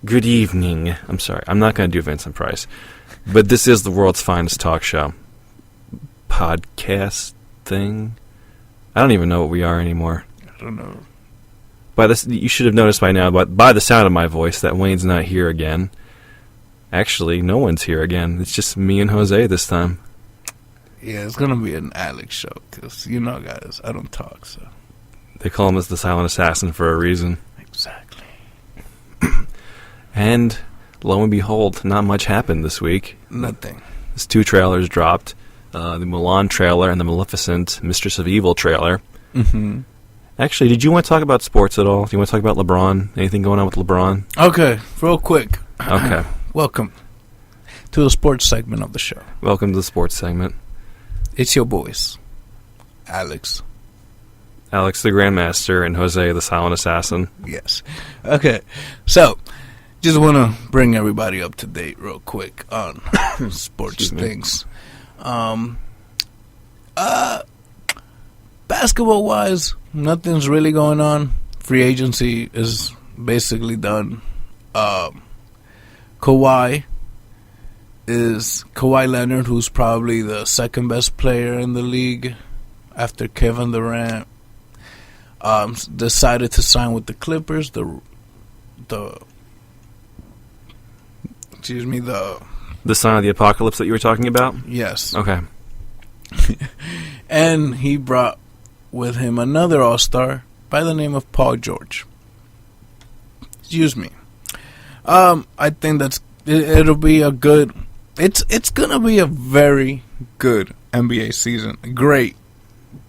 Good evening. I'm sorry. I'm not going to do Vincent Price. But this is the world's finest talk show. Podcast thing? I don't even know what we are anymore. I don't know. You should have noticed by now, by the sound of my voice, that Wayne's not here again. Actually, no one's here again. It's just me and Jose this time. Yeah, it's going to be an Alex show, because, you know, guys, I don't talk, so. They call him as the silent assassin for a reason. Exactly. And, lo and behold, not much happened this week. Nothing. There's 2 trailers dropped. The Mulan trailer and the Maleficent Mistress of Evil trailer. Mm-hmm. Actually, did you want to talk about sports at all? Do you want to talk about LeBron? Anything going on with LeBron? Okay, real quick. Okay. Welcome to the sports segment of the show. Welcome to the sports segment. It's your boys, Alex. Alex the Grandmaster and Jose the Silent Assassin. Yes. Okay, so just want to bring everybody up to date real quick on sports things. Basketball-wise, nothing's really going on. Free agency is basically done. Kawhi Leonard, who's probably the second best player in the league after Kevin Durant, decided to sign with the Clippers. The sign of the apocalypse that you were talking about? Yes. Okay. And he brought with him another all-star by the name of Paul George. Excuse me. I think it'll be a good. It's gonna be a very good NBA season. Great,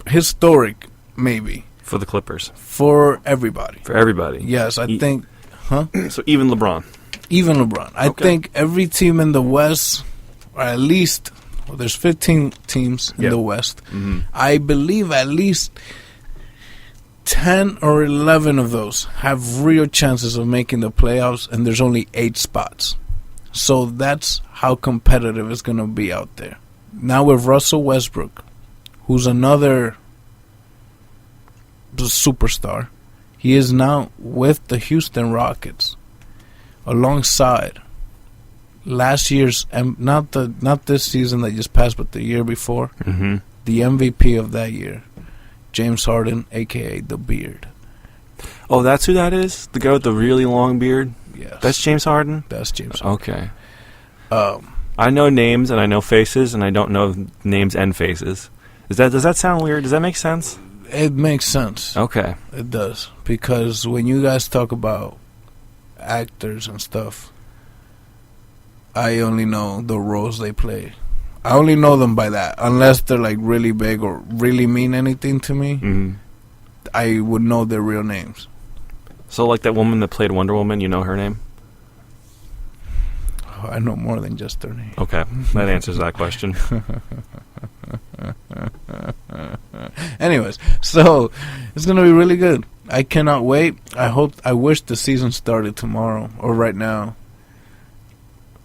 historic, maybe for the Clippers. For everybody. For everybody. Yes, I think. Huh? So even LeBron. Even LeBron. I think every team in the West, or at least, there's 15 teams in the West. Mm-hmm. I believe at least 10 or 11 of those have real chances of making the playoffs, and there's only 8 spots. So that's how competitive it's going to be out there. Now with Russell Westbrook, who's another superstar, he is now with the Houston Rockets, alongside last year's, not this season that just passed, but the year before, mm-hmm. the MVP of that year, James Harden, a.k.a. The Beard. Oh, that's who that is? The guy with the really long beard? Yes. That's James Harden? That's James Harden. Okay. I know names and I know faces, and I don't know names and faces. Does that sound weird? Does that make sense? It makes sense. Okay. It does. Because when you guys talk about actors and stuff, I only know the roles they play. I only know them by that. Unless they're like really big or really mean anything to me, mm-hmm. I would know their real names. So like that woman that played Wonder Woman, you know her name? Oh, I know more than just her name. Okay, that answers that question. Anyways, so it's going to be really good. I cannot wait. I wish the season started tomorrow or right now.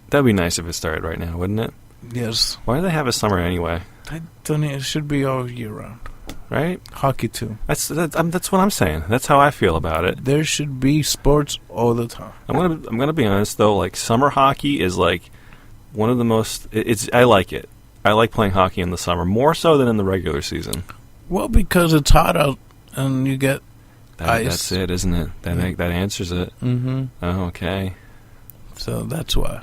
That'd be nice if it started right now, wouldn't it? Yes. Why do they have a summer anyway? I don't know. It should be all year round. Right? Hockey too. That's what I'm saying. That's how I feel about it. There should be sports all the time. I'm gonna be honest though. Like summer hockey is like one of the most. I like it. I like playing hockey in the summer more so than in the regular season. Well, because it's hot out and you get ice. That's it, isn't it? That answers it. Mm-hmm. Oh, okay. So that's why.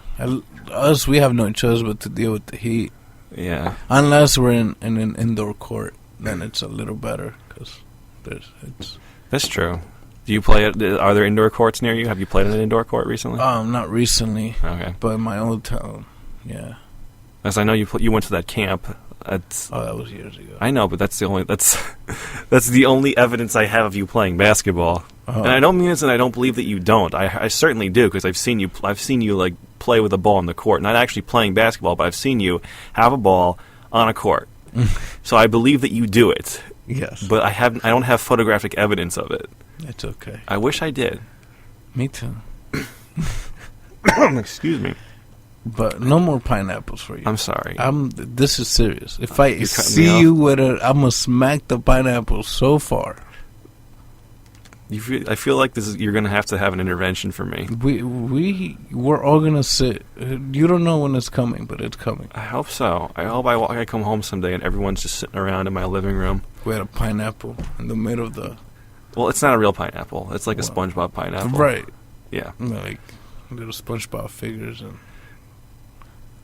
We have no choice but to deal with the heat. Yeah. Unless we're in an indoor court, then it's a little better because it's. That's true. Do you play it? Are there indoor courts near you? Have you played in an indoor court recently? Not recently. Okay. But in my old town, yeah. As I know, you went to that camp. That was years ago. I know, but that's the only evidence I have of you playing basketball. Uh-huh. And I don't mean this, and I don't believe that you don't. I certainly do, because I've seen you like play with a ball in the court, not actually playing basketball, but I've seen you have a ball on a court. So I believe that you do it. Yes. But I don't have photographic evidence of it. It's okay. I wish I did. Me too. Excuse me. But no more pineapples for you. I'm sorry. This is serious. If I see you with it, I'm going to smack the pineapple so far. I feel like you're going to have an intervention for me. We're all gonna sit. You don't know when it's coming, but it's coming. I hope so. I hope I come home someday and everyone's just sitting around in my living room. We had a pineapple in the middle of the. Well, it's not a real pineapple. It's like a SpongeBob pineapple. Right. Yeah. Like little SpongeBob figures and.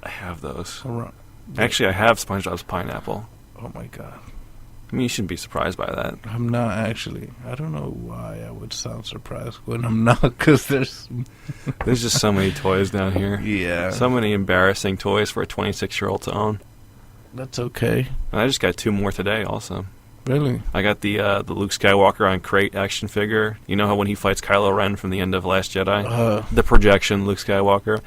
I have those. Around. Actually, I have SpongeBob's pineapple. Oh my god. I mean, you shouldn't be surprised by that. I'm not actually. I don't know why I would sound surprised when I'm not, because there's just so many toys down here. Yeah. So many embarrassing toys for a 26-year-old to own. That's okay. And I just got 2 more today also. Really? I got the Luke Skywalker on crate action figure. You know how when he fights Kylo Ren from the end of Last Jedi? The projection Luke Skywalker.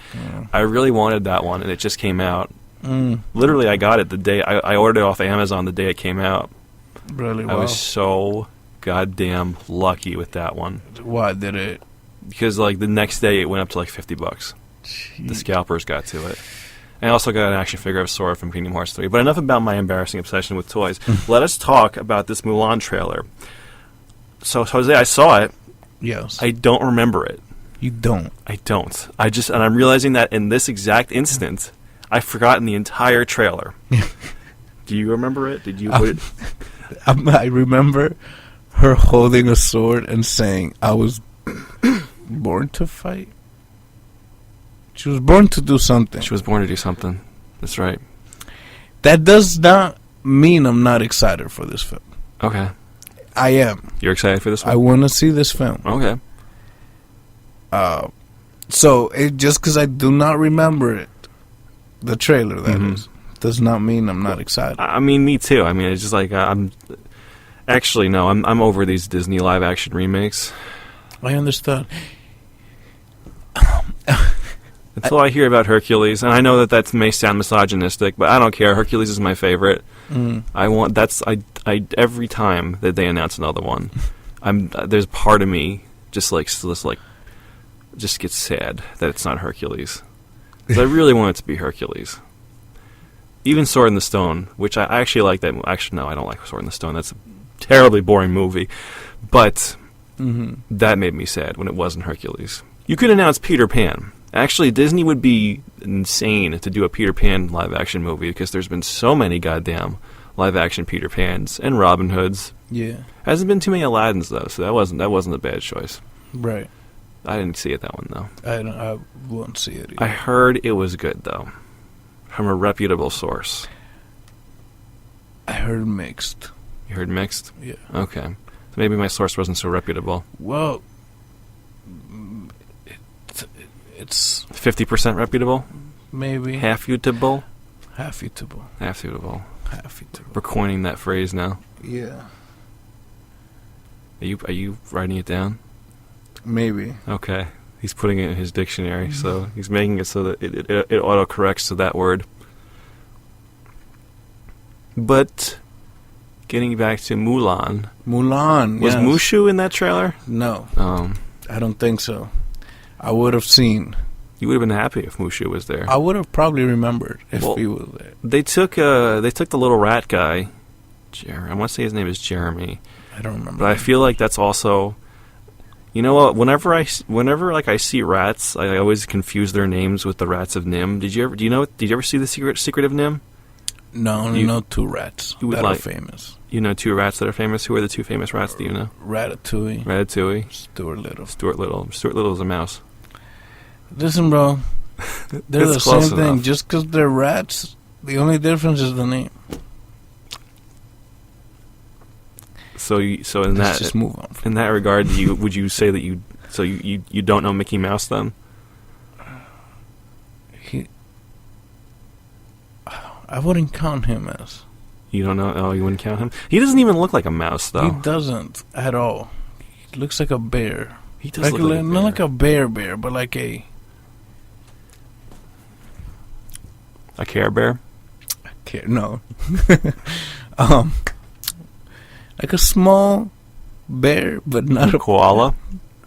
I really wanted that one, and it just came out. Literally, I got it the day I ordered it off Amazon the day it came out. Really? Wow. I was so goddamn lucky with that one. Why did it? Because like the next day it went up to like $50. Jeez. The scalpers got to it. I also got an action figure of Sora from Kingdom Hearts 3. But enough about my embarrassing obsession with toys. Let us talk about this Mulan trailer. So Jose, I saw it. Yes. I don't remember it. You don't. I don't. And I'm realizing that in this exact instant, I've forgotten the entire trailer. Do you remember it? Did you? I remember her holding a sword and saying, "I was born to fight." She was born to do something. She was born to do something. That's right. That does not mean I'm not excited for this film. Okay. I am. You're excited for this one? I want to see this film. Okay. So, just because I do not remember it, the trailer, that is, does not mean I'm not excited. I mean, me too. I mean, it's just like I'm over these Disney live action remakes. I understand. Until I hear about Hercules, and I know that may sound misogynistic, but I don't care. Hercules is my favorite. Every time that they announce another one, there's part of me just gets sad that it's not Hercules. 'Cause I really want it to be Hercules. Even Sword in the Stone, which I actually like that. Actually, no, I don't like Sword in the Stone. That's a terribly boring movie. But that made me sad when it wasn't Hercules. You could announce Peter Pan. Actually, Disney would be insane to do a Peter Pan live-action movie because there's been so many goddamn live-action Peter Pans and Robin Hoods. Yeah. Hasn't been too many Aladdins, though, so that wasn't a bad choice. Right. I didn't see it, that one, though. I won't see it either. I heard it was good, though. From a reputable source. I heard mixed. You heard mixed? Yeah. Okay. So maybe my source wasn't so reputable. Well, it's 50% reputable? maybe Half-utable? half-eatable. Half-utable. Half-eatable. We're coining that phrase now. Yeah. Are you writing it down? Maybe. Okay. He's putting it in his dictionary, so he's making it so that it auto-corrects to that word. But getting back to Mulan. Mulan, Was yes. Mushu in that trailer? No. I don't think so. I would have seen. You would have been happy if Mushu was there. I would have probably remembered if he was there. They took the little rat guy. I want to say his name is Jeremy. I don't remember. But I feel like that's also. You know what? Whenever I see rats, I always confuse their names with the rats of Nim. Did you ever see the Secret of Nim? No, I know 2 rats that are famous. You know 2 rats that are famous? Who are the 2 famous rats do you know? Ratatouille. Stuart Little. Stuart Little is a mouse. Listen, bro. They're the same close thing. enough. Just because they're rats, the only difference is the name. So in Let's just move on. In that regard, would you say that you don't know Mickey Mouse then? I wouldn't count him as. You don't know? Oh, you wouldn't count him? He doesn't even look like a mouse, though. He doesn't at all. He looks like a bear. He does look like a bear. Not like a bear, but like a Care Bear? No. Like a small bear, but not a koala?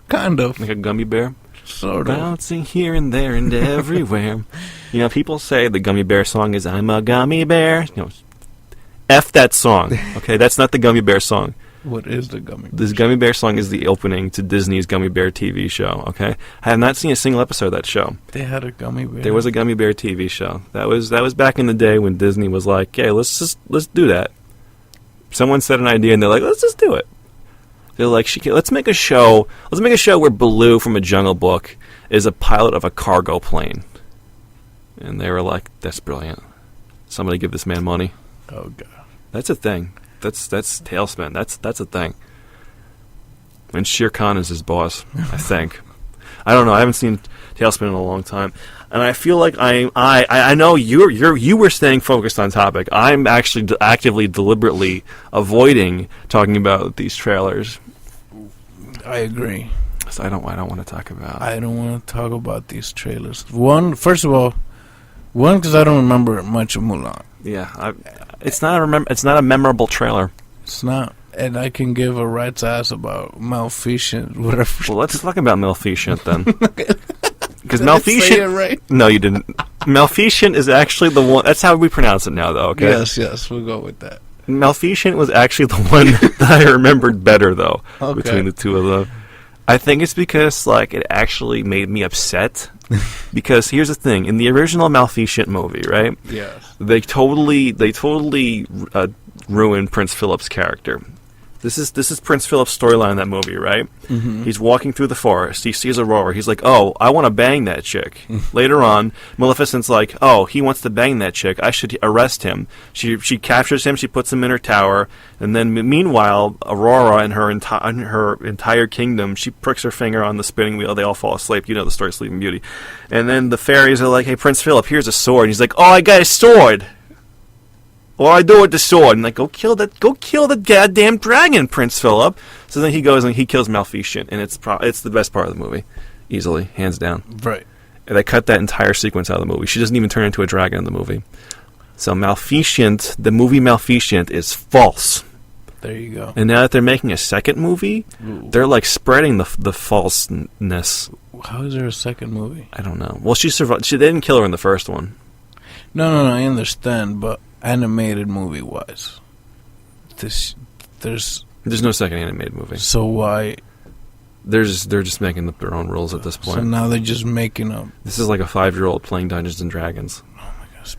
Kind of. Like a gummy bear? Sort of. Bouncing here and there and everywhere. You know, people say the Gummy Bear song is "I'm a gummy bear." You know, F that song. Okay, that's not the Gummy Bear song. What is the gummy bear? This Gummy Bear song is the opening to Disney's Gummy Bear TV show, okay? I have not seen a single episode of that show. They had a gummy bear. There was a Gummy Bear TV show. That was back in the day when Disney was like, "Hey, let's do that." Someone said an idea, and they're like, "Let's just do it." They're like, "Let's make a show. Let's make a show where Baloo from A Jungle Book is a pilot of a cargo plane." And they were like, "That's brilliant. Somebody give this man money." Oh god, that's a thing. That's Tailspin. That's a thing. And Shere Khan is his boss, I think. I don't know. I haven't seen Tailspin in a long time, and I feel like I know you were staying focused on topic. I'm actually actively, deliberately avoiding talking about these trailers. I agree. So I don't want to talk about. I don't want to talk about these trailers. First of all, because I don't remember much of Mulan. Yeah, it's not a memorable trailer. It's not, and I can give a rat's ass about Maleficent, whatever. Well, let's talk about Maleficent then. Because Did Maleficent. I say it right? No, you didn't. Maleficent is actually the one. That's how we pronounce it now, though. Okay. Yes, we'll go with that. Maleficent was actually the one that I remembered better, though, Okay. between the two of them. I think it's because it actually made me upset. Because here's the thing: in the original Maleficent movie, right? Yes. They totally ruined Prince Philip's character. This is Prince Philip's storyline in that movie, right? Mm-hmm. He's walking through the forest. He sees Aurora. He's like, "Oh, I want to bang that chick." Later on, Maleficent's like, "Oh, he wants to bang that chick. I should arrest him." She captures him. She puts him in her tower. And then, meanwhile, Aurora and her entire kingdom, she pricks her finger on the spinning wheel. They all fall asleep. You know the story, Sleeping Beauty. And then the fairies are like, "Hey, Prince Philip, here's a sword." And he's like, "Oh, I got a sword. What do I do with the sword?" And like, go kill the goddamn dragon, Prince Philip. So then he goes and he kills Maleficent, and it's the best part of the movie, easily, hands down. Right. And they cut that entire sequence out of the movie. She doesn't even turn into a dragon in the movie. So Maleficent, the movie Maleficent, is false. There you go. And now that they're making a second movie, they're like spreading the falseness. How is there a second movie? I don't know. Well, she survived. They didn't kill her in the first one. No, I understand, but animated movie wise, there's no second animated movie. So why? They're just making up their own rules at this point. So now they're just making up. This is like a 5-year-old playing Dungeons and Dragons. Oh my gosh,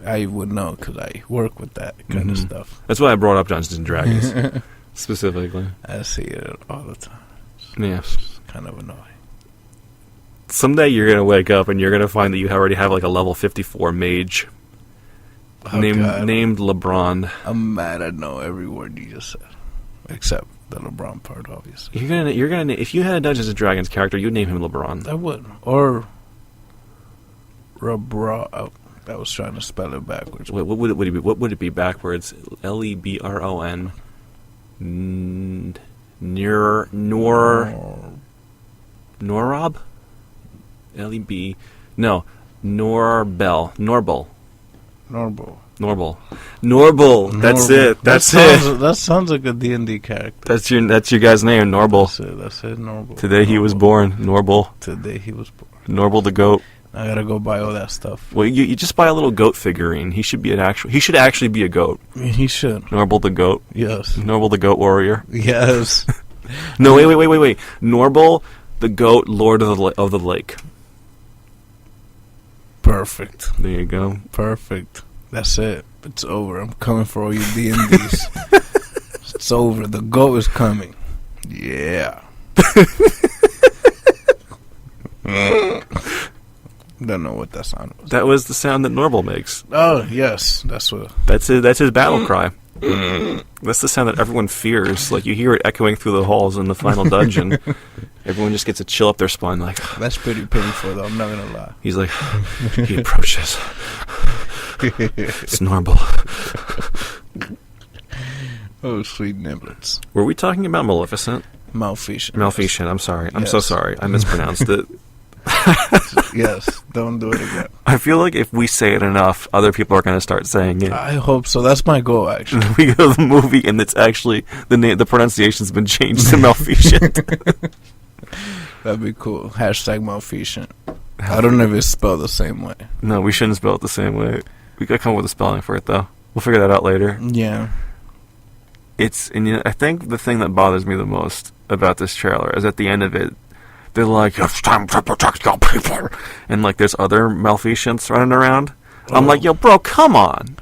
I would know because I work with that kind of stuff. That's why I brought up Dungeons and Dragons specifically. I see it all the time. Yeah, It's kind of annoying. Someday you're gonna wake up and you're gonna find that you already have like a level 54 mage named LeBron. I'm mad. I know every word you just said, except the LeBron part, obviously. You're gonna if you had a Dungeons and Dragons character, you'd name him LeBron. I would, or LeBron. I was trying to spell it backwards. What would it be? What would it be backwards? LeBron. Norob? LEB. No. Norbel. Norble. That's it. That sounds like a D&D character. That's your guy's name, Norble. That's it, Norble. Today he was born, Norble. Today he was born. Norble the goat. I gotta go buy all that stuff. Well, you just buy a little goat figurine. He should actually be a goat. He should. Norble the goat. Yes. Norble the goat warrior. Yes. No, wait. Norble the goat, lord of the lake. Perfect. There you go. Perfect. That's it. It's over. I'm coming for all you D&Ds. It's over. The goat is coming. Yeah. Don't know what that sound was. That was the sound that Norble makes. Oh, yes. That's what. That's his battle cry. That's the sound that everyone fears. Like, you hear it echoing through the halls in the final dungeon. Everyone just gets a chill up their spine. Like, that's pretty painful, though. I'm not gonna lie. He's like, he approaches. It's Norble. Oh, sweet niblets. Were we talking about Maleficent? Maleficent. I'm sorry. I'm so sorry. I mispronounced it. Yes. Don't do it again. I feel like if we say it enough, other people are going to start saying it. I hope so. That's my goal, actually. We go to the movie, and it's actually the pronunciation's been changed to Maleficent. That'd be cool. Hashtag Maleficent. I don't know if it's spelled the same way. No, we shouldn't spell it the same way. We gotta come up with a spelling for it, though. We'll figure that out later. Yeah. I think the thing that bothers me the most about this trailer is at the end of it, they're like, it's time to protect your people. And, like, there's other malfeasance running around. I'm like, yo, bro, come on.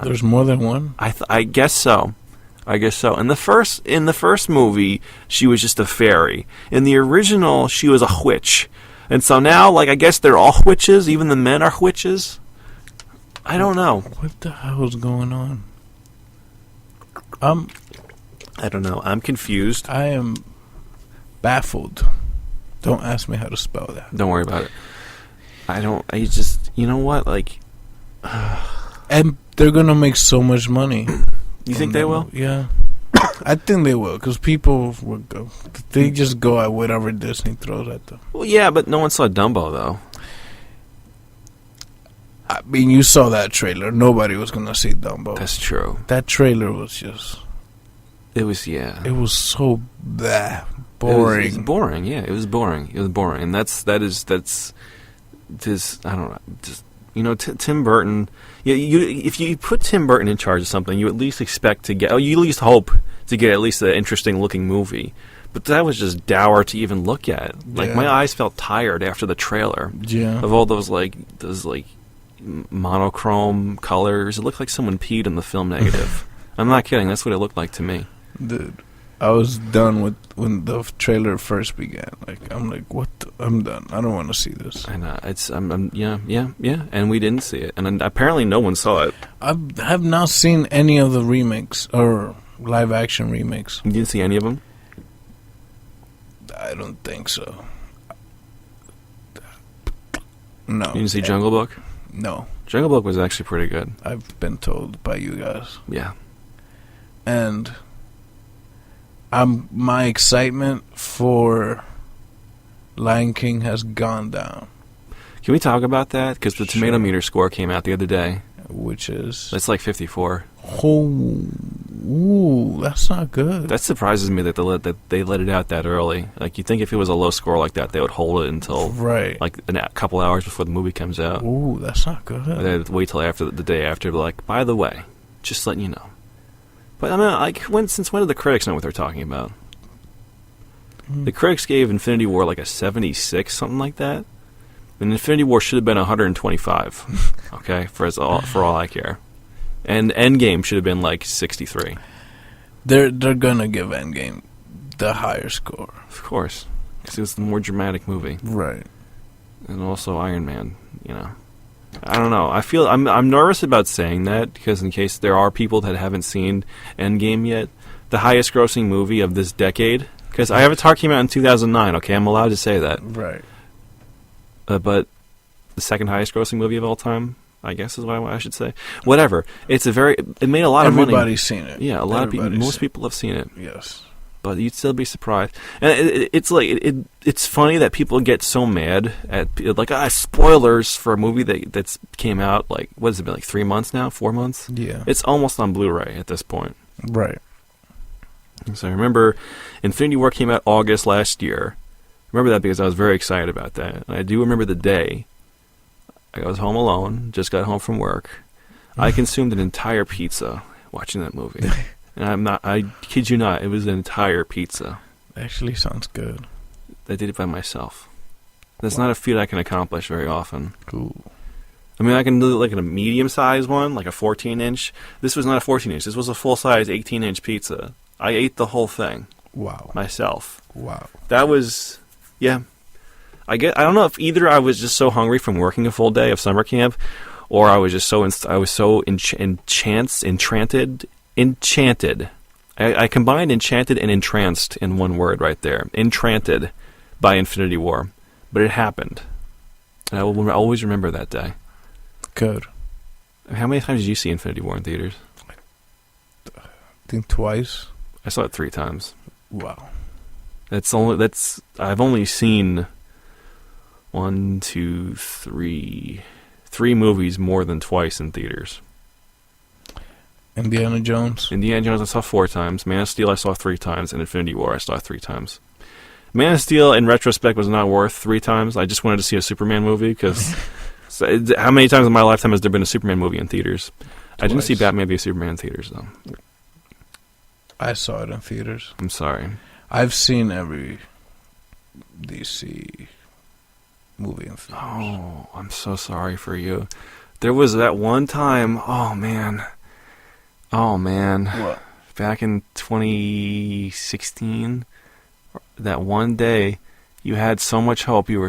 There's more than one? I guess so. In the first movie, she was just a fairy. In the original, she was a witch. And so now, like, I guess they're all witches. Even the men are witches. I don't know. What the hell is going on? I don't know. I'm confused. I am baffled. Don't ask me how to spell that. Don't worry about it. You know what? Like, and they're gonna make so much money. You think they will? Yeah. I think they will, because people will go. They just go at whatever Disney throws at them. Well, yeah, but no one saw Dumbo, though. I mean, you saw that trailer. Nobody was going to see Dumbo. That's true. That trailer was just... It was, yeah. It was so boring. It was boring, yeah. It was boring. And that's I don't know, just, you know, Tim Burton... Yeah, if you put Tim Burton in charge of something, you at least expect to get... Oh, you at least hope to get at least an interesting-looking movie. But that was just dour to even look at. Like, my eyes felt tired after the trailer. Yeah. Of all those monochrome colors. It looked like someone peed in the film negative. I'm not kidding. That's what it looked like to me. Dude, I was done when the trailer first began. I'm like, what? I'm done. I don't want to see this. I know. Yeah. And we didn't see it. And apparently no one saw it. I have not seen any of the remakes or live-action remakes. You didn't see any of them? I don't think so. No. You didn't see Jungle Book? No. Jungle Book was actually pretty good. I've been told by you guys. Yeah. And my excitement for Lion King has gone down. Can we talk about that? Because the tomato meter score came out the other day. Which is? It's like 54. Ooh, that's not good. That surprises me that they let it out that early. Like, you'd think if it was a low score like that, they would hold it until like a couple hours before the movie comes out. Ooh, that's not good. They'd wait till after the day after, be like, by the way, just letting you know. But I mean, like, since when did the critics know what they're talking about? The critics gave Infinity War like a 76, something like that. And Infinity War should have been 125. Okay, for all I care. And Endgame should have been like 63. They're gonna give Endgame the higher score, of course, because it was the more dramatic movie, right? And also Iron Man. You know, I don't know. I feel I'm nervous about saying that because in case there are people that haven't seen Endgame yet, the highest grossing movie of this decade. Because Avatar came out in 2009. Okay, I'm allowed to say that, right? But the second highest grossing movie of all time, I guess is what I should say. Whatever. It made a lot of money. Everybody's seen it. Yeah, a lot of people. Most people have seen it. Yes. But you'd still be surprised. And it's funny that people get so mad at like spoilers for a movie that's came out like what has it been like 3 months now, 4 months? Yeah. It's almost on Blu-ray at this point. Right. So I remember Infinity War came out August last year. I remember that because I was very excited about that. And I do remember the day. I was home alone, just got home from work. I consumed an entire pizza watching that movie. And I kid you not, it was an entire pizza. Actually sounds good. I did it by myself. That's not a feat I can accomplish very often. Cool. I mean, I can do it like in a medium-sized one, like a 14-inch. This was not a 14-inch. This was a full-size 18-inch pizza. I ate the whole thing. Wow. Myself. Wow. That was, yeah. I don't know if either I was just so hungry from working a full day of summer camp, or I was just so enchanted. I combined enchanted and entranced in one word right there. Enchanted by Infinity War, but it happened, and I will always remember that day. Good. How many times did you see Infinity War in theaters? I think twice. I saw it 3 times. Wow. I've only seen 1, 2, 3 movies more than twice in theaters. Indiana Jones I saw 4 times. Man of Steel I saw 3 times, and Infinity War I saw 3 times. Man of Steel in retrospect was not worth 3 times. I just wanted to see a Superman movie because how many times in my lifetime has there been a Superman movie in theaters? Twice. I didn't see Batman v Superman in theaters though. I saw it in theaters. I'm sorry. I've seen every DC movie in theaters. Oh, I'm so sorry for you. There was that one time. Oh man. What? Back in 2016, that one day, you had so much hope. You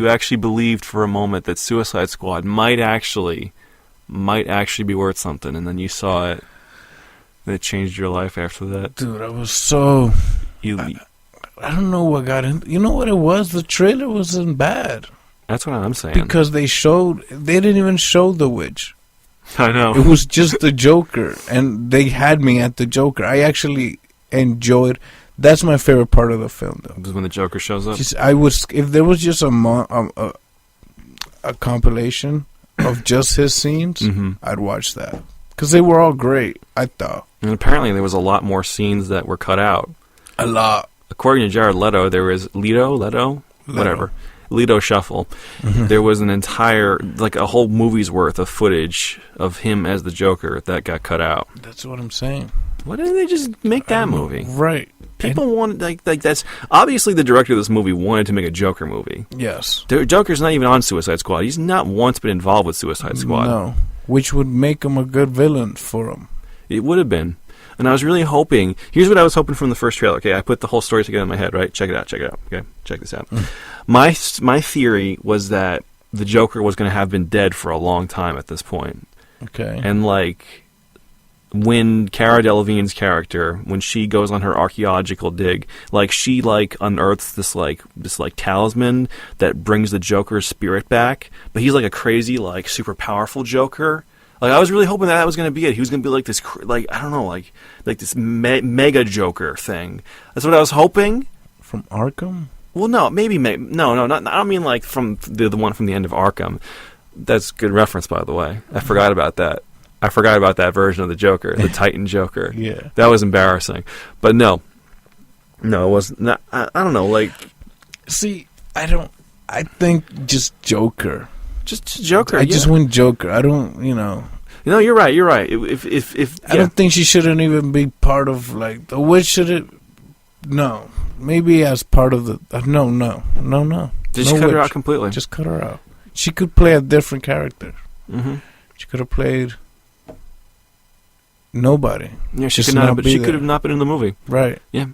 actually believed for a moment that Suicide Squad might actually be worth something, and then you saw it, and it changed your life after that. Dude, I was so... I don't know what got in... You know what it was? The trailer wasn't bad. That's what I'm saying. Because they didn't even show the witch. I know. It was just the Joker, and they had me at the Joker. I actually enjoyed... That's my favorite part of the film, though. This is when the Joker shows up? If there was just a compilation of just his scenes, I'd watch that. Because they were all great, I thought. And apparently there was a lot more scenes that were cut out. A lot. According to Jared Leto, there was Leto? Whatever. Leto Shuffle. There was an entire, like a whole movie's worth of footage of him as the Joker that got cut out. That's what I'm saying. Why didn't they just make that movie? Right. People wanted, like that's, obviously the director of this movie wanted to make a Joker movie. Yes. The Joker's not even on Suicide Squad. He's not once been involved with Suicide Squad. No. Which would make him a good villain for him. It would have been. And I was really hoping, here's what I was hoping from the first trailer. Okay, I put the whole story together in my head, right? Check it out. Okay, check this out. My theory was that the Joker was going to have been dead for a long time at this point. Okay. And like, when Cara Delevingne's character, when she goes on her archaeological dig, like she like unearths this talisman that brings the Joker's spirit back, but he's like a crazy, like super powerful Joker. Like I was really hoping that was going to be it. He was going to be like this, like I don't know, like this mega Joker thing. That's what I was hoping. From Arkham? Well, no, maybe no, not. I don't mean like from the one from the end of Arkham. That's good reference, by the way. I forgot about that. I forgot about that version of the Joker, the Titan Joker. Yeah, that was embarrassing. But no, it wasn't. No, I don't know. Like, see, I think just Joker. Just Joker. I just went Joker. I don't, No, you're right. You're right. If I don't think she shouldn't even be part of like the witch. Should it? No, maybe as part of the. No. Just cut her out completely. Just cut her out. She could play a different character. She could have played nobody. Yeah, she could not. But she could have not been in the movie. Right. Yeah.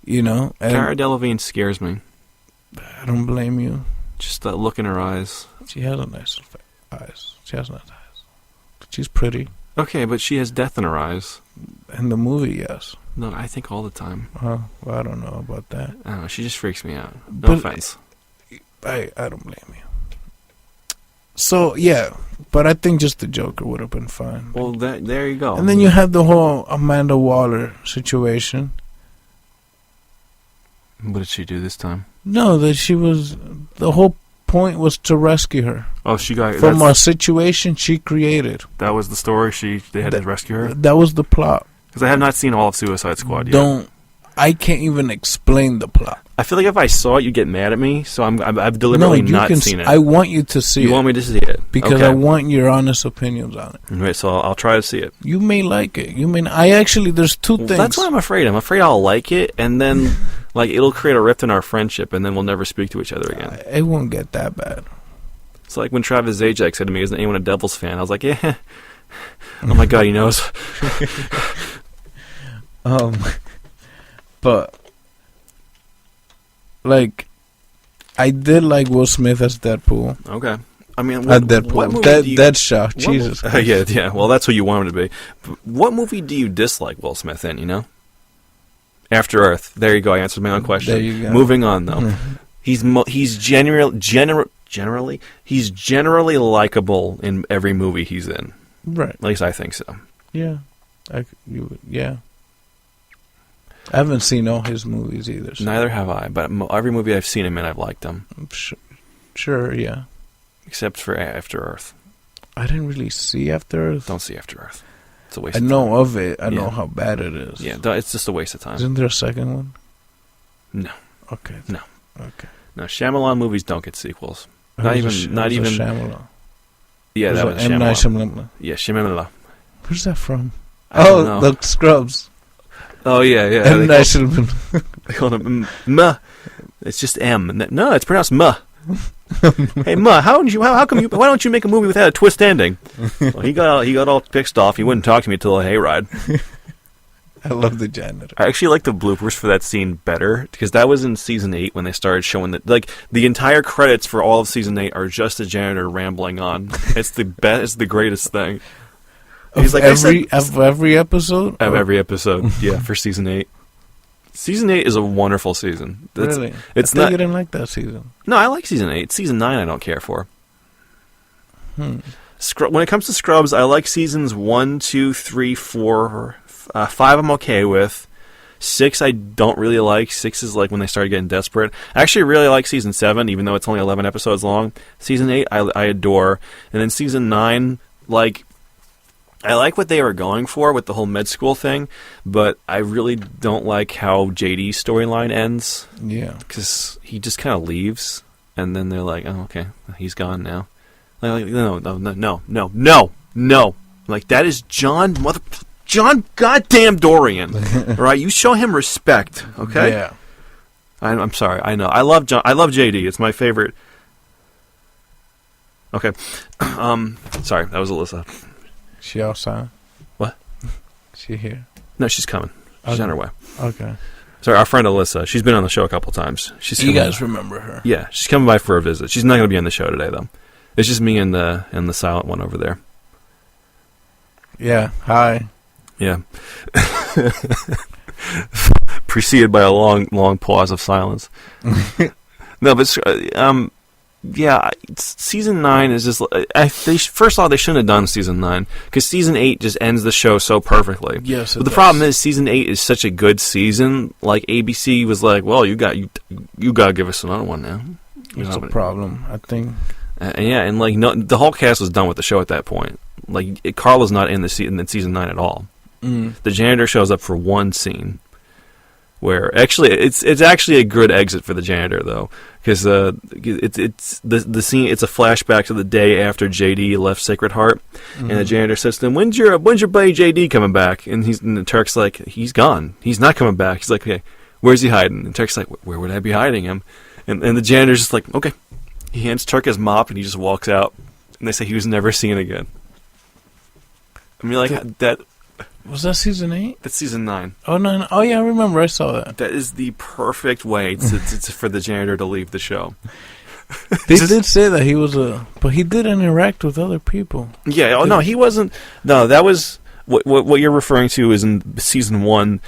Cara Delevingne scares me. I don't blame you. Just that look in her eyes. She has nice eyes. She's pretty. Okay, but she has death in her eyes. In the movie, yes. No, I think all the time. Well, I don't know about that. I don't know. She just freaks me out. No offense. I don't blame you. So, yeah. But I think just the Joker would have been fine. Well, there you go. And then you had the whole Amanda Waller situation. What did she do this time? No, the whole point was to rescue her. Oh, she got... From a situation she created. That was the story? They had to rescue her? That was the plot. Because I have not seen all of Suicide Squad yet. I can't even explain the plot. I feel like if I saw it, you'd get mad at me, so I've deliberately not seen it. I want you to see it. You want me to see it? Because okay. I want your honest opinions on it. Right, so I'll try to see it. You may like it. There's two things. That's what I'm afraid. I'm afraid I'll like it, and then like it'll create a rift in our friendship, and then we'll never speak to each other again. It won't get that bad. It's like when Travis Zajac said to me, "Isn't anyone a Devils fan?" I was like, "Yeah." Oh my God, he knows. But like, I did like Will Smith as Deadpool. Okay. I mean, Deadpool. Deadshot. Jesus. Yeah. Well, that's who you want him to be. What movie do you dislike Will Smith in? After Earth. There you go. I answered my own question. There you go. Moving on, though. He's generally likable in every movie he's in. Right. At least I think so. Yeah. Yeah. I haven't seen all his movies either. So. Neither have I, but every movie I've seen him in, I've liked them. Sure, yeah. Except for After Earth. I didn't really see After Earth. Don't see After Earth. It's a waste of time. I know of it. I know how bad it is. Yeah, it's just a waste of time. Isn't there a second one? No. Okay. No. Okay. No, Shyamalan movies don't get sequels. Not even Shyamalan. Yeah, that was M. Night Shyamalan. Yeah, Shyamalan. Where's that from? don't know. The Scrubs. Oh yeah. And I should have been. They called him M. It's just M. No, it's pronounced M. Hey Ma, how come you? Why don't you make a movie without a twist ending? Well, he got all pissed off. He wouldn't talk to me till a hayride. I love the janitor. I actually like the bloopers for that scene better because that was in season 8 when they started showing that the entire credits for all of season 8 are just the janitor rambling on. It's the best. It's the greatest thing. He's like every episode. Of every episode, yeah, for season 8. Season 8 is a wonderful season. Really? It's I not. You didn't like that season. No, I like season 8. Season 9, I don't care for. When it comes to Scrubs, I like seasons 1, 2, 3, 4, 5. I'm okay with. 6, I don't really like. 6 is like when they started getting desperate. I actually really like season 7, even though it's only 11 episodes long. Season 8, I adore, and then season 9, I like what they were going for with the whole med school thing, but I really don't like how JD's storyline ends. Yeah. Because he just kind of leaves, and then they're like, oh, okay, he's gone now. No. Like, that is John goddamn Dorian. Right? You show him respect, okay? Yeah. I'm sorry, I know. I love JD. It's my favorite. Okay. Sorry, that was Alyssa. She outside? What? She here? No, she's coming. She's on her way. Okay. Sorry, our friend Alyssa. She's been on the show a couple times. You guys remember her? Yeah, she's coming by for a visit. She's not going to be on the show today, though. It's just me and the silent one over there. Yeah. Hi. Yeah. Preceded by a long pause of silence. No, but yeah, season 9 is just. First of all, they shouldn't have done season 9 because season 8 just ends the show so perfectly. Yes, but the problem is season 8 is such a good season. Like ABC was like, well, you got to give us another one now. That's a problem, I think. Yeah, and the whole cast was done with the show at that point. Like Carla's not in season 9 at all. The janitor shows up for one scene. Where actually it's actually a good exit for the janitor though, because it's the scene. It's a flashback to the day after JD left Sacred Heart, and the janitor says to him, "When's your buddy JD coming back?" And the Turk's like, "He's gone. He's not coming back." He's like, "Okay, where's he hiding?" And Turk's like, "Where would I be hiding him?" And the janitor's just like, "Okay." He hands Turk his mop and he just walks out. And they say he was never seen again. I mean, like that. Was that season 8? That's season 9. Oh, no. Oh, yeah, I remember. I saw that. That is the perfect way for the janitor to leave the show. They did say that he was but he did interact with other people. Yeah. Oh, no, he wasn't. No, that was what you're referring to is in season 1.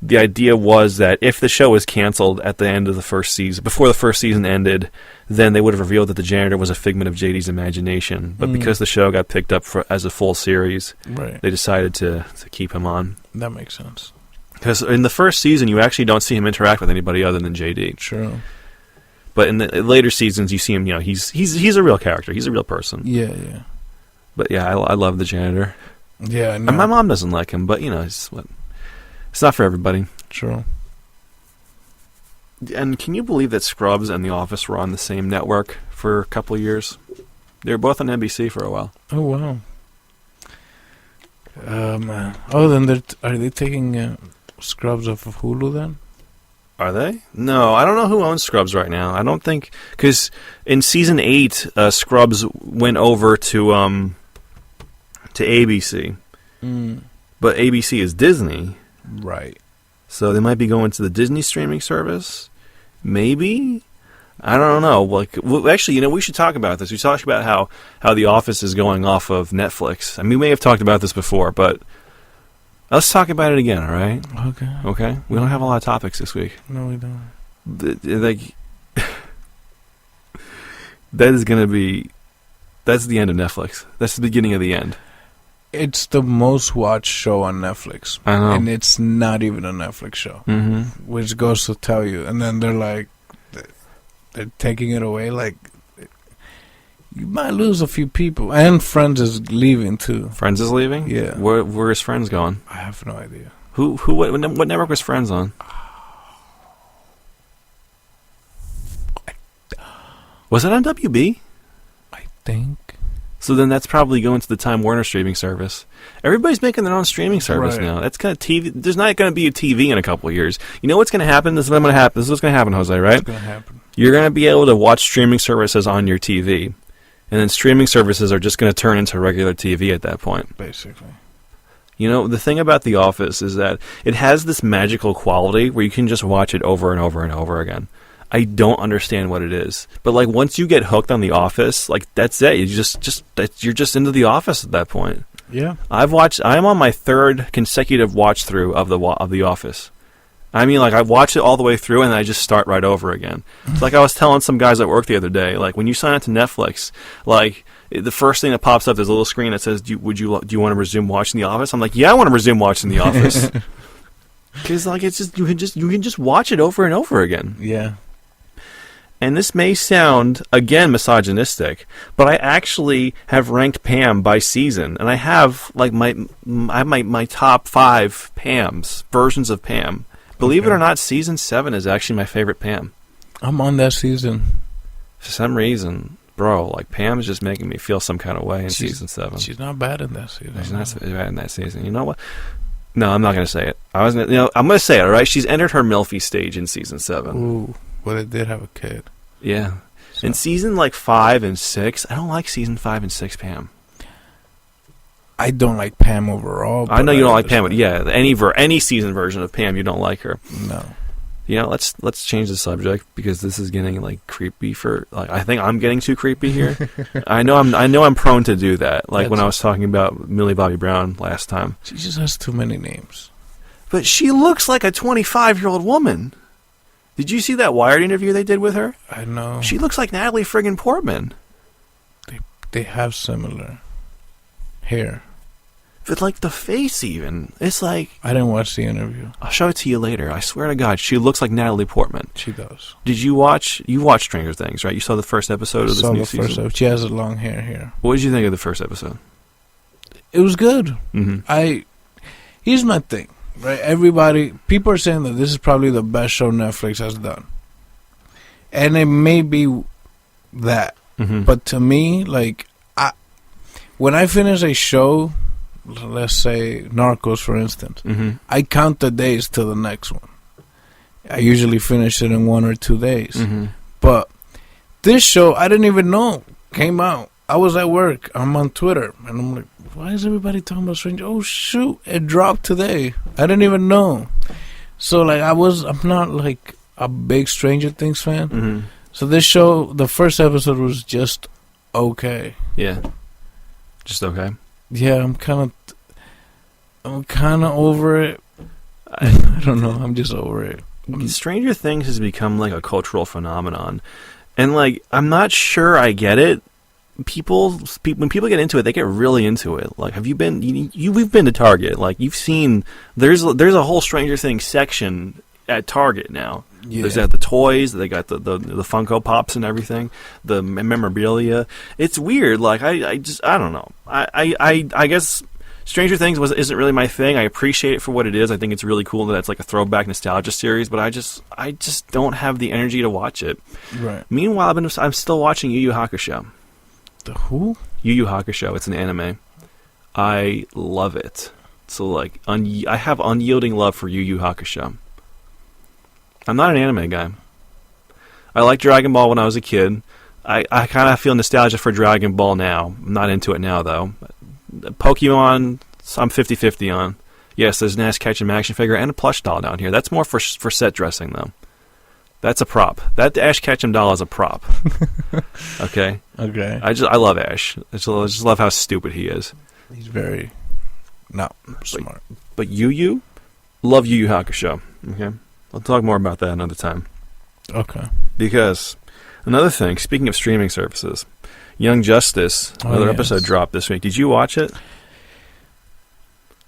The idea was that if the show was canceled at the end of the first season, before the first season ended, then they would have revealed that the janitor was a figment of JD's imagination. But because the show got picked up as a full series, right, they decided to keep him on. That makes sense. Because in the first season, you actually don't see him interact with anybody other than JD. True. But in the later seasons, you see him. He's a real character. He's a real person. Yeah. But yeah, I love the janitor. Yeah, and my mom doesn't like him, but it's not for everybody. True. And can you believe that Scrubs and The Office were on the same network for a couple of years? They were both on NBC for a while. Oh, wow. Then are they taking Scrubs off of Hulu then? Are they? No, I don't know who owns Scrubs right now. I don't think... Because in season 8, Scrubs went over to ABC. But ABC is Disney. Right. So they might be going to the Disney streaming service? Maybe? I don't know. Actually, we should talk about this. We talked about how The Office is going off of Netflix. I mean, we may have talked about this before, but let's talk about it again, all right? Okay? We don't have a lot of topics this week. No, we don't. That's the end of Netflix. That's the beginning of the end. It's the most watched show on Netflix. I know. And it's not even a Netflix show. Mm-hmm. Which goes to tell you. And then they're taking it away. Like, you might lose a few people. And Friends is leaving, too. Friends is leaving? Yeah. Where is Friends going? I have no idea. What network was Friends on? Was it on WB? I think. So then that's probably going to the Time Warner streaming service. Everybody's making their own streaming service now. That's kind of TV. There's not going to be a TV in a couple of years. You know what's going to happen? This is what's going to happen. This is what's going to happen, Jose, right? What's going to happen? You're going to be able to watch streaming services on your TV. And then streaming services are just going to turn into regular TV at that point. Basically. You know, the thing about The Office is that it has this magical quality where you can just watch it over and over and over again. I don't understand what it is, but like once you get hooked on The Office, like that's it. You're just into The Office at that point. Yeah, I'm on my third consecutive watch through of The Office. I mean, like I watch it all the way through, and then I just start right over again. It's like I was telling some guys at work the other day. Like when you sign up to Netflix, like the first thing that pops up, there's a little screen that says, "Do you want to resume watching The Office?" I'm like, "Yeah, I want to resume watching The Office." Because like it's just you can just watch it over and over again. Yeah. And this may sound, again, misogynistic, but I actually have ranked Pam by season, and I have like my top 5 Pams, versions of Pam. Believe it or not, season 7 is actually my favorite Pam. I'm on that season. For some reason, bro, like Pam is just making me feel some kind of way in season 7. She's not bad in that season. She's not so bad in that season. You know what? No, I'm not going to say it. I'm going to say it, all right? She's entered her Milfy stage in season 7. Ooh. Well, they did have a kid. Yeah. So. In season like 5 and 6, I don't like season 5 and 6 Pam. I don't like Pam overall. I know you don't like Pam, but yeah, any season version of Pam, you don't like her. No. You know, let's change the subject because this is getting like creepy I think I'm getting too creepy here. I know I'm prone to do that. Like when I was talking about Millie Bobby Brown last time. She just has too many names. But she looks like a 25-year-old woman. Did you see that Wired interview they did with her? I know. She looks like Natalie friggin' Portman. They have similar hair. But like the face even. It's like... I didn't watch the interview. I'll show it to you later. I swear to God, she looks like Natalie Portman. She does. Did you watch... You watched Stranger Things, right? You saw the first episode of this new season? Episode. She has a long hair here. What did you think of the first episode? It was good. Mm-hmm. Here's my thing. Right, people are saying that this is probably the best show Netflix has done, and it may be that. Mm-hmm. But to me, like, when I finish a show, let's say Narcos, for instance, I count the days till the next one. I usually finish it in 1 or 2 days. Mm-hmm. But this show, I didn't even know came out. I was at work. I'm on Twitter, and I'm like, why is everybody talking about Stranger? Oh, shoot, it dropped today. I didn't even know. So, like, I'm not, like, a big Stranger Things fan. Mm-hmm. So this show, the first episode was just okay. Yeah. Just okay? Yeah, I'm kind of over it. I don't know. I'm just over it. Stranger Things has become, like, a cultural phenomenon. And, like, I'm not sure I get it. When people get into it, they get really into it. Like, have you been? We've been to Target. Like, you've seen. There's a whole Stranger Things section at Target now. Yeah. There's the toys. They got the Funko Pops and everything. The memorabilia. It's weird. Like, I don't know. I guess Stranger Things isn't really my thing. I appreciate it for what it is. I think it's really cool that it's like a throwback nostalgia series. But I just don't have the energy to watch it. Right. Meanwhile, I'm still watching Yu Yu Hakusho. The who? Yu Yu Hakusho. It's an anime. I love it. So, like, I have unyielding love for Yu Yu Hakusho. I'm not an anime guy. I liked Dragon Ball when I was a kid. I kind of feel nostalgia for Dragon Ball now. I'm not into it now, though. Pokemon, I'm 50-50 on. Yes, there's an Ash Ketchum action figure and a plush doll down here. That's more for set dressing, though. That's a prop. That Ash Ketchum doll is a prop. Okay? Okay. I love Ash. I just love how stupid he is. He's very not smart. But Yu love Yu Yu Hakusho. Okay? I'll talk more about that another time. Okay. Because another thing, speaking of streaming services, Young Justice, another episode dropped this week. Did you watch it?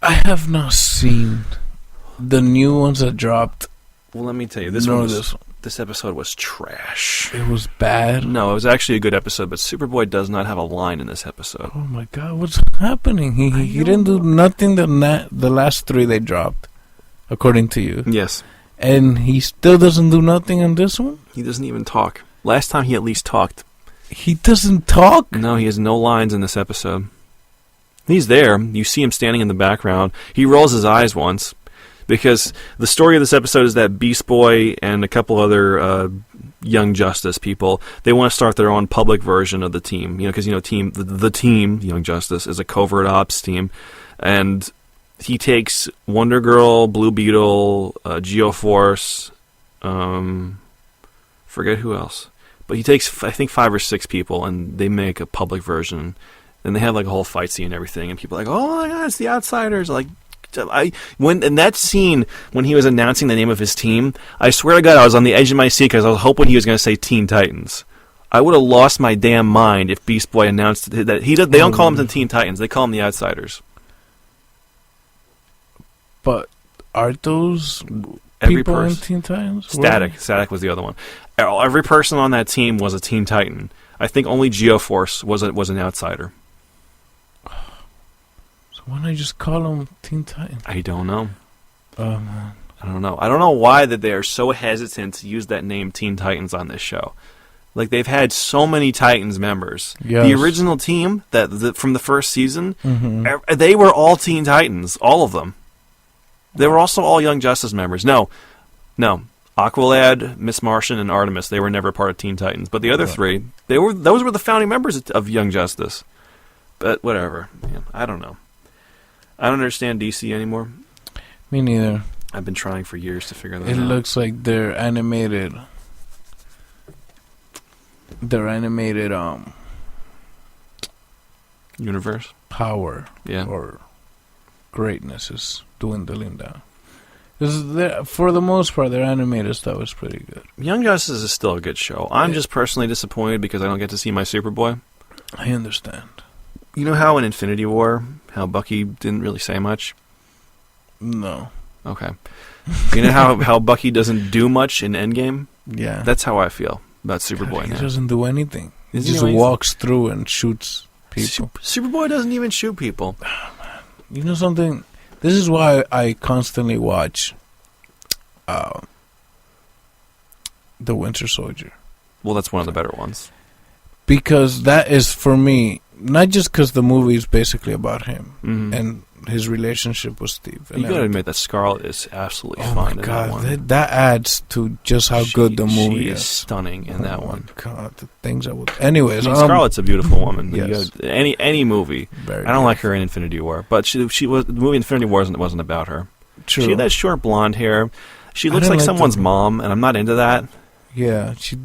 I have not seen the new ones that dropped. Well, let me tell you, this episode was trash. It was bad? No, it was actually a good episode, but Superboy does not have a line in this episode. Oh my God, what's happening? He didn't do nothing the last 3 they dropped, according to you. Yes. And he still doesn't do nothing on this one? He doesn't even talk. Last time he at least talked. He doesn't talk? No, he has no lines in this episode. He's there. You see him standing in the background. He rolls his eyes once. Because the story of this episode is that Beast Boy and a couple other Young Justice people, they want to start their own public version of the team. Because the team, Young Justice, is a covert ops team, and he takes Wonder Girl, Blue Beetle, Geoforce, forget who else, but he takes I think 5 or 6 people, and they make a public version, and they have like a whole fight scene and everything, and people are like, oh my god, it's the Outsiders, like. When in that scene when he was announcing the name of his team, I swear to God I was on the edge of my seat because I was hoping he was going to say Teen Titans. I would have lost my damn mind if Beast Boy announced that they don't call them the Teen Titans, they call them the Outsiders. But are those people in Teen Titans? Static was the other one. Every person on that team was a Teen Titan. I think only Geoforce was an outsider. Why don't I just call them Teen Titans? I don't know. Man. I don't know. I don't know why that they are so hesitant to use that name Teen Titans on this show. Like, they've had so many Titans members. Yes. The original team from the first season, they were all Teen Titans, all of them. They were also all Young Justice members. No. Aqualad, Miss Martian, and Artemis, they were never part of Teen Titans. But the other three, those were the founding members of Young Justice. But whatever. Man, I don't know. I don't understand DC anymore. Me neither. I've been trying for years to figure that out. It looks like their animated universe power or greatness is dwindling down. For the most part, their animated stuff is pretty good. Young Justice is still a good show. I'm just personally disappointed because I don't get to see my Superboy. I understand. You know how in Infinity War, how Bucky didn't really say much? No. Okay. You know how Bucky doesn't do much in Endgame? Yeah. That's how I feel about Superboy now. He doesn't do anything. He just walks through and shoots people. Superboy doesn't even shoot people. You know something? This is why I constantly watch The Winter Soldier. Well, that's one of the better ones. Because that is, for me, not just because the movie is basically about him and his relationship with Steve. You gotta admit that Scarlett is absolutely fine in that one. That adds to just how good the movie is. She is stunning in that one. God, the things I would... Anyways, Scarlett's a beautiful woman. Yes. Any movie. I don't like her in Infinity War, but she was the movie Infinity War wasn't about her. True. She had that short blonde hair. She looks like someone's mom, and I'm not into that. Yeah, she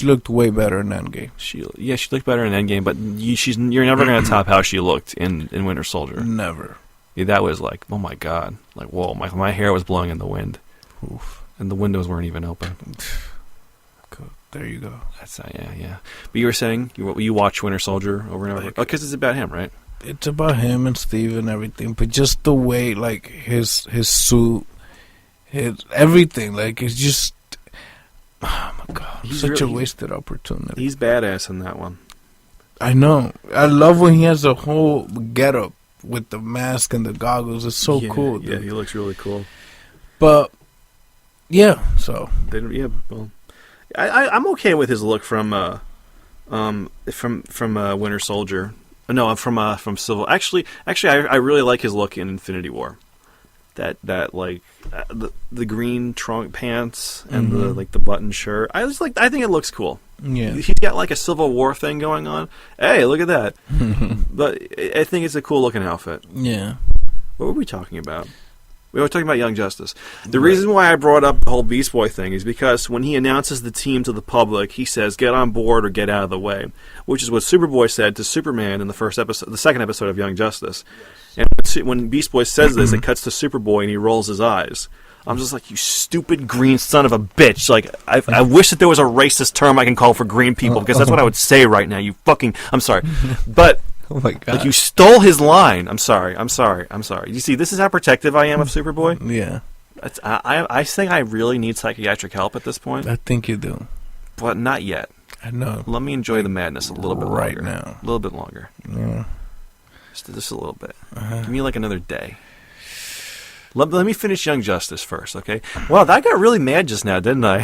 looked way better in Endgame. She looked better in Endgame, but you're never going to top how she looked in Winter Soldier. Never. Yeah, that was like, oh my god, like whoa, my hair was blowing in the wind. Oof. And the windows weren't even open. There you go. That's yeah. But you were saying you watch Winter Soldier over and over because it's about him, right? It's about him and Steve and everything, but just the way, like his suit, his everything, like it's just. Oh my god! He's such a wasted opportunity. He's badass in that one. I know. I love when he has the whole getup with the mask and the goggles. It's so cool. Dude. Yeah, he looks really cool. But yeah, so well, I'm okay with his look from Winter Soldier. No, from Civil. Actually, I really like his look in Infinity War. That like the green trunk pants and the button shirt. I think it looks cool. Yeah, he's got like a Civil War thing going on. Hey, look at that! But I think it's a cool looking outfit. Yeah. What were we talking about? We were talking about Young Justice. The reason why I brought up the whole Beast Boy thing is because when he announces the team to the public, he says, "Get on board or get out of the way," which is what Superboy said to Superman in the second episode of Young Justice. And when Beast Boy says this, it cuts to Superboy and he rolls his eyes. I'm just like, you stupid green son of a bitch. Like, I wish that there was a racist term I can call for green people, because that's what I would say right now. You fucking... I'm sorry. But... Oh my god. Like, you stole his line. I'm sorry. You see, this is how protective I am of Superboy? Yeah. I think I really need psychiatric help at this point. I think you do. But not yet. I know. Let me enjoy the madness a little bit longer. Right now. A little bit longer. Yeah. Just a little bit. Give me like another day. Let me finish Young Justice first, okay? Wow, that got really mad just now, didn't I?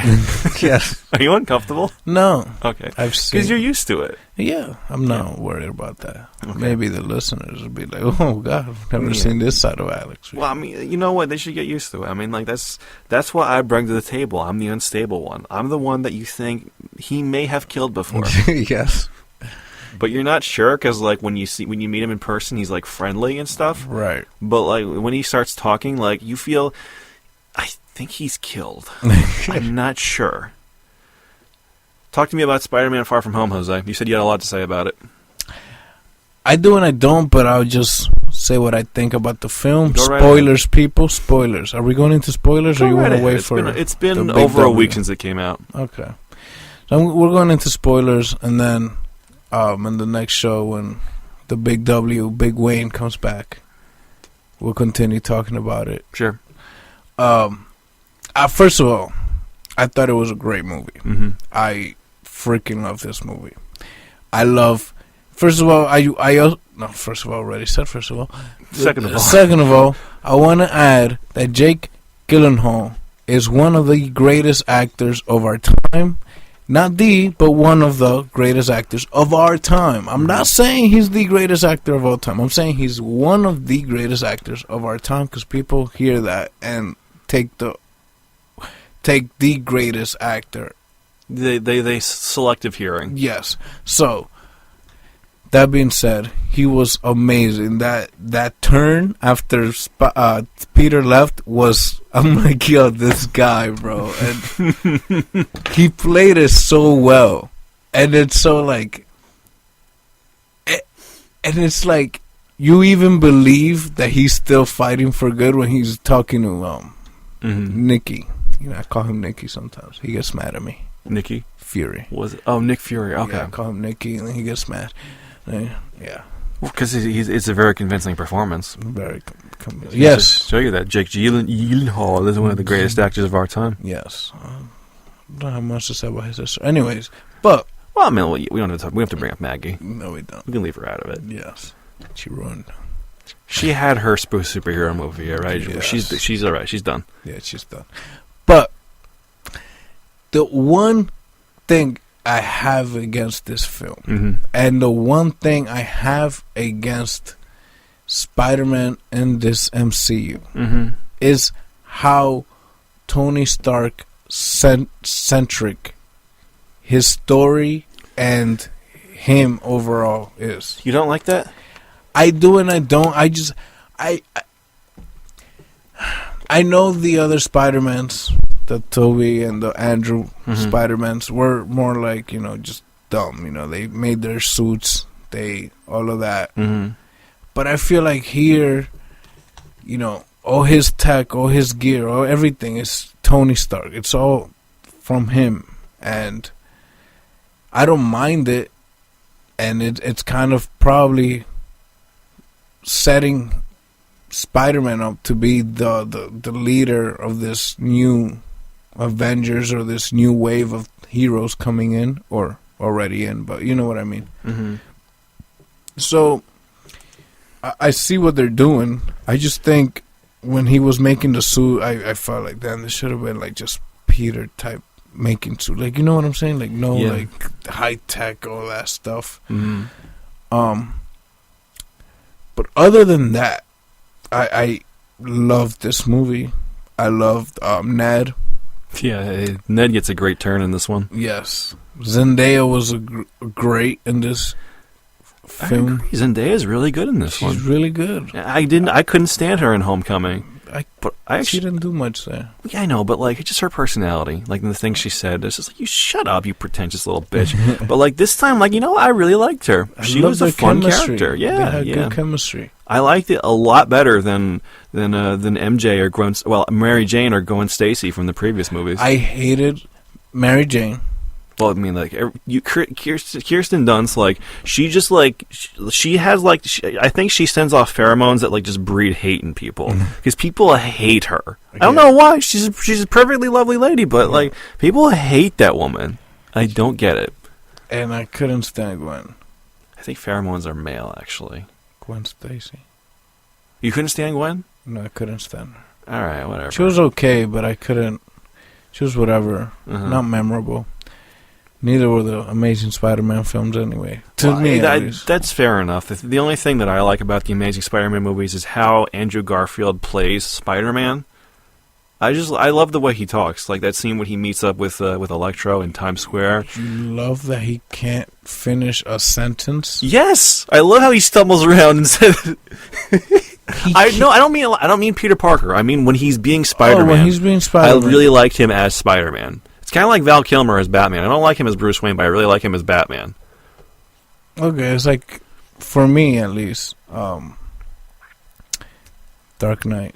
Yes. Are you uncomfortable? No. Okay. I've seen. Because you're used to it. Yeah, I'm not worried about that. Okay. Maybe the listeners will be like, "Oh God, I've never seen this side of Alex." Well, I mean, you know what? They should get used to it. I mean, like that's what I bring to the table. I'm the unstable one. I'm the one that you think he may have killed before. Yes. But you're not sure because, like, when you meet him in person, he's like friendly and stuff. Right. But like when he starts talking, like you feel, I think he's killed. I'm not sure. Talk to me about Spider-Man: Far From Home, Jose. You said you had a lot to say about it. I do and I don't, but I'll just say what I think about the film. Go right Spoilers, people. Spoilers. Are we going into spoilers, or you want to wait for? It's been over a week since it came out. Okay. So we're going into spoilers, and then in the next show, when the Big W, Big Wayne, comes back, we'll continue talking about it. Sure. First of all, I thought it was a great movie. Mm-hmm. I freaking love this movie. I love. First of all, first of all, already said first of all. Second of all, I want to add that Jake Gyllenhaal is one of the greatest actors of our time. Not the, but one of the greatest actors of our time. I'm not saying he's the greatest actor of all time. I'm saying he's one of the greatest actors of our time, because people hear that and take the greatest actor. They selective hearing. Yes. So, that being said, he was amazing. That turn after Peter left was, I'm like, yo, this guy, bro. And he played it so well. And it's so like, and it's like, you even believe that he's still fighting for good when he's talking to Nicky. You know, I call him Nicky sometimes. He gets mad at me. Nicky Fury. Was it? Oh, Nick Fury. Okay. Yeah, I call him Nicky, and then he gets mad. Yeah. Because it's a very convincing performance. Very convincing. Yes. Show you that Jake Gyllenhaal is one of the greatest actors of our time. Yes. Don't have much to say about his sister. Anyways, but well, I mean, we don't have to talk. We have to bring up Maggie. No, we don't. We can leave her out of it. Yes. She ruined. She had her superhero movie, yeah, right? Yes. She's all right. She's done. Yeah, she's done. But the one thing I have against this film, and the one thing I have against Spider-Man in this MCU, is how Tony Stark centric his story and him overall is. You don't like that? I do and I don't. I know the other Spider-Mans, the Tobey and the Andrew Spider-Mans, were more like, just dumb. They made their suits, all of that. But I feel like here, all his tech, all his gear, all everything is Tony Stark. It's all from him. And I don't mind it. And it's kind of probably setting Spider-Man up to be the leader of this new Avengers, or this new wave of heroes coming in, or already in, but you know what I mean. So I see what they're doing. I just think when he was making the suit, I felt like, damn, this should have been like just Peter type making suit, like, you know what I'm saying, like like high tech, all that stuff. But other than that, I loved this movie. I loved Ned. Yeah, Ned gets a great turn in this one. Yes. Zendaya was great in this film. Zendaya's really good in this one. She's really good. I couldn't stand her in Homecoming. She didn't do much there. Yeah, I know, but like, it's just her personality. Like, the things she said, it's just like, you shut up, you pretentious little bitch. But like, this time, like, I really liked her. She was a fun character. Yeah, they had good chemistry. I liked it a lot better than MJ or Mary Jane or Gwen Stacy from the previous movies. I hated Mary Jane. Well, I mean, like, Kirsten Dunst, like, she just, like, she has, like, I think she sends off pheromones that, like, just breed hate in people. Because people hate her. I don't know why. She's a perfectly lovely lady, but, like, people hate that woman. I don't get it. And I couldn't stand Gwen. I think pheromones are male, actually. Gwen Stacy. You couldn't stand Gwen? No, I couldn't stand her. All right, whatever. She was okay, but I couldn't. She was whatever. Not memorable. Neither were the Amazing Spider-Man films anyway. To me, at least. That's fair enough. The only thing that I like about the Amazing Spider-Man movies is how Andrew Garfield plays Spider-Man. I love the way he talks. Like that scene when he meets up with Electro in Times Square. You love that he can't finish a sentence? Yes! I love how he stumbles around and says... I don't mean Peter Parker. I mean when he's being Spider-Man. Oh, when he's being Spider-Man. I really liked him as Spider-Man. It's kind of like Val Kilmer as Batman. I don't like him as Bruce Wayne, but I really like him as Batman. Okay, it's like, for me at least, Dark Knight.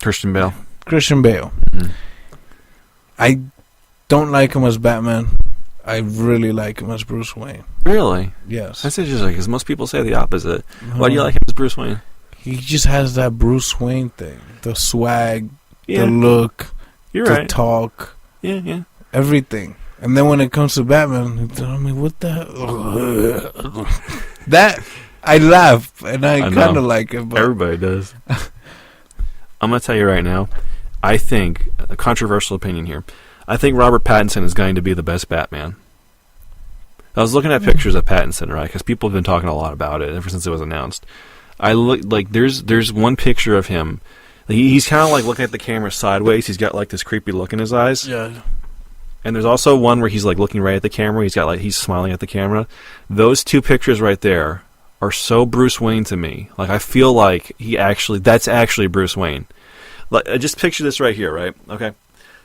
Christian Bale. Mm-hmm. I don't like him as Batman. I really like him as Bruce Wayne. Really? Yes. That's interesting, because most people say the opposite. Why do you like him as Bruce Wayne? He just has that Bruce Wayne thing. The swag, the look, You're the right. talk. Yeah. Everything. And then when it comes to Batman, I mean, what the hell? That, I laugh, and I kind of like it. But everybody does. I'm going to tell you right now, I think, a controversial opinion here, I think Robert Pattinson is going to be the best Batman. I was looking at pictures of Pattinson, right, because people have been talking a lot about it ever since it was announced. I look like there's one picture of him. He's kind of like looking at the camera sideways. He's got like this creepy look in his eyes. Yeah. And there's also one where he's like looking right at the camera. He's smiling at the camera. Those two pictures right there are so Bruce Wayne to me. Like I feel like that's actually Bruce Wayne. Like just picture this right here, right? Okay.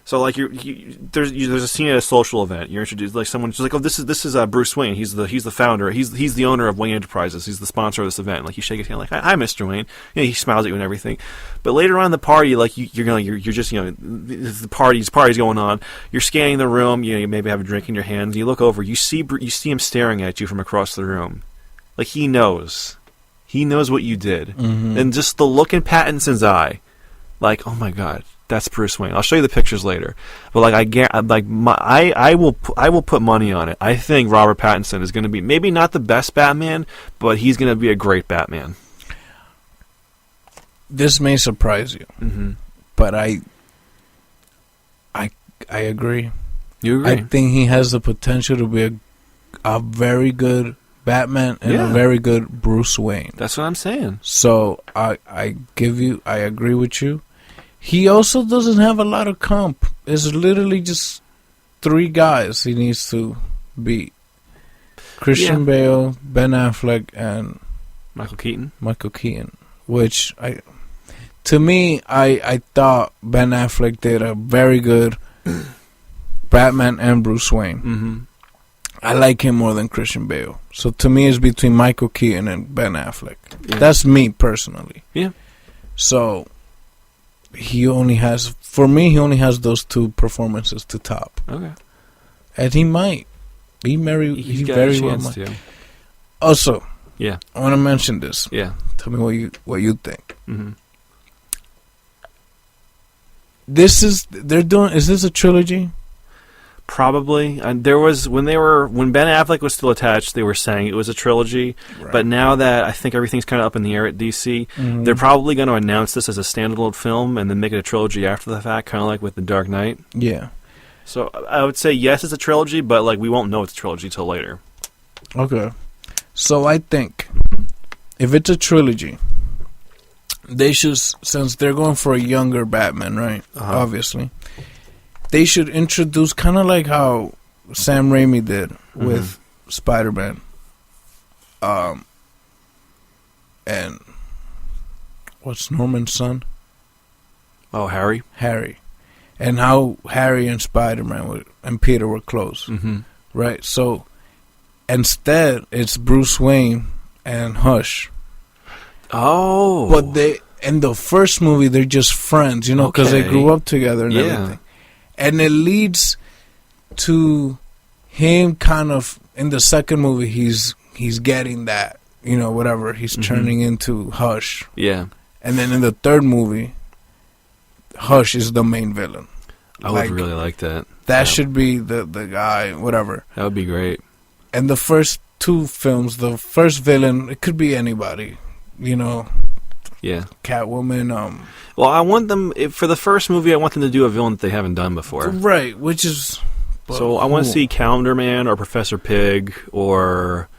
So like there's a scene at a social event. You're introduced like someone's just like, oh, this is Bruce Wayne. He's the founder. He's the owner of Wayne Enterprises. He's the sponsor of this event. Like you shake his hand like, hi, Mr. Wayne. You know, he smiles at you and everything. But later on in the party, like you're just the party's going on. You're scanning the room. You maybe have a drink in your hand. You look over. You see him staring at you from across the room. Like he knows what you did, and just the look in Pattinson's eye, like, oh my God. That's Bruce Wayne. I'll show you the pictures later, but like I will put money on it. I think Robert Pattinson is going to be maybe not the best Batman, but he's going to be a great Batman. This may surprise you, but I agree. You agree? I think he has the potential to be a very good Batman and a very good Bruce Wayne. That's what I'm saying. So I agree with you. He also doesn't have a lot of comp. It's literally just 3 guys he needs to beat. Christian Bale, Ben Affleck, and Michael Keaton. Which to me, I thought Ben Affleck did a very good Batman and Bruce Wayne. I like him more than Christian Bale. So to me, it's between Michael Keaton and Ben Affleck. Yeah. That's me personally. Yeah. So he only has those 2 performances to top. Okay. And he might. He very well might. To. Also, I want to mention this. Yeah. Tell me what you think. Is this a trilogy? Probably. And there was when Ben Affleck was still attached, they were saying it was a trilogy. Right. But now that I think everything's kind of up in the air at DC, they're probably going to announce this as a standalone film and then make it a trilogy after the fact, kind of like with The Dark Knight. Yeah. So I would say yes, it's a trilogy, but like we won't know it's a trilogy till later. Okay. So I think if it's a trilogy, they should, since they're going for a younger Batman, right? Obviously. They should introduce kind of like how Sam Raimi did with Spider-Man. And what's Norman's son? Oh, Harry. And how Harry and Spider-Man and Peter were close. Right? So instead, it's Bruce Wayne and Hush. Oh. But in the first movie, they're just friends, because they grew up together and everything. And it leads to him kind of, in the second movie, he's getting that, whatever. He's turning into Hush. Yeah. And then in the third movie, Hush is the main villain. I would really like that. That should be the guy, whatever. That would be great. And the first 2 films, the first villain, it could be anybody, Yeah. Catwoman. Well, I want them for the first movie. I want them to do a villain that they haven't done before. Right, which is. So I want to see Calendar Man or Professor Pig or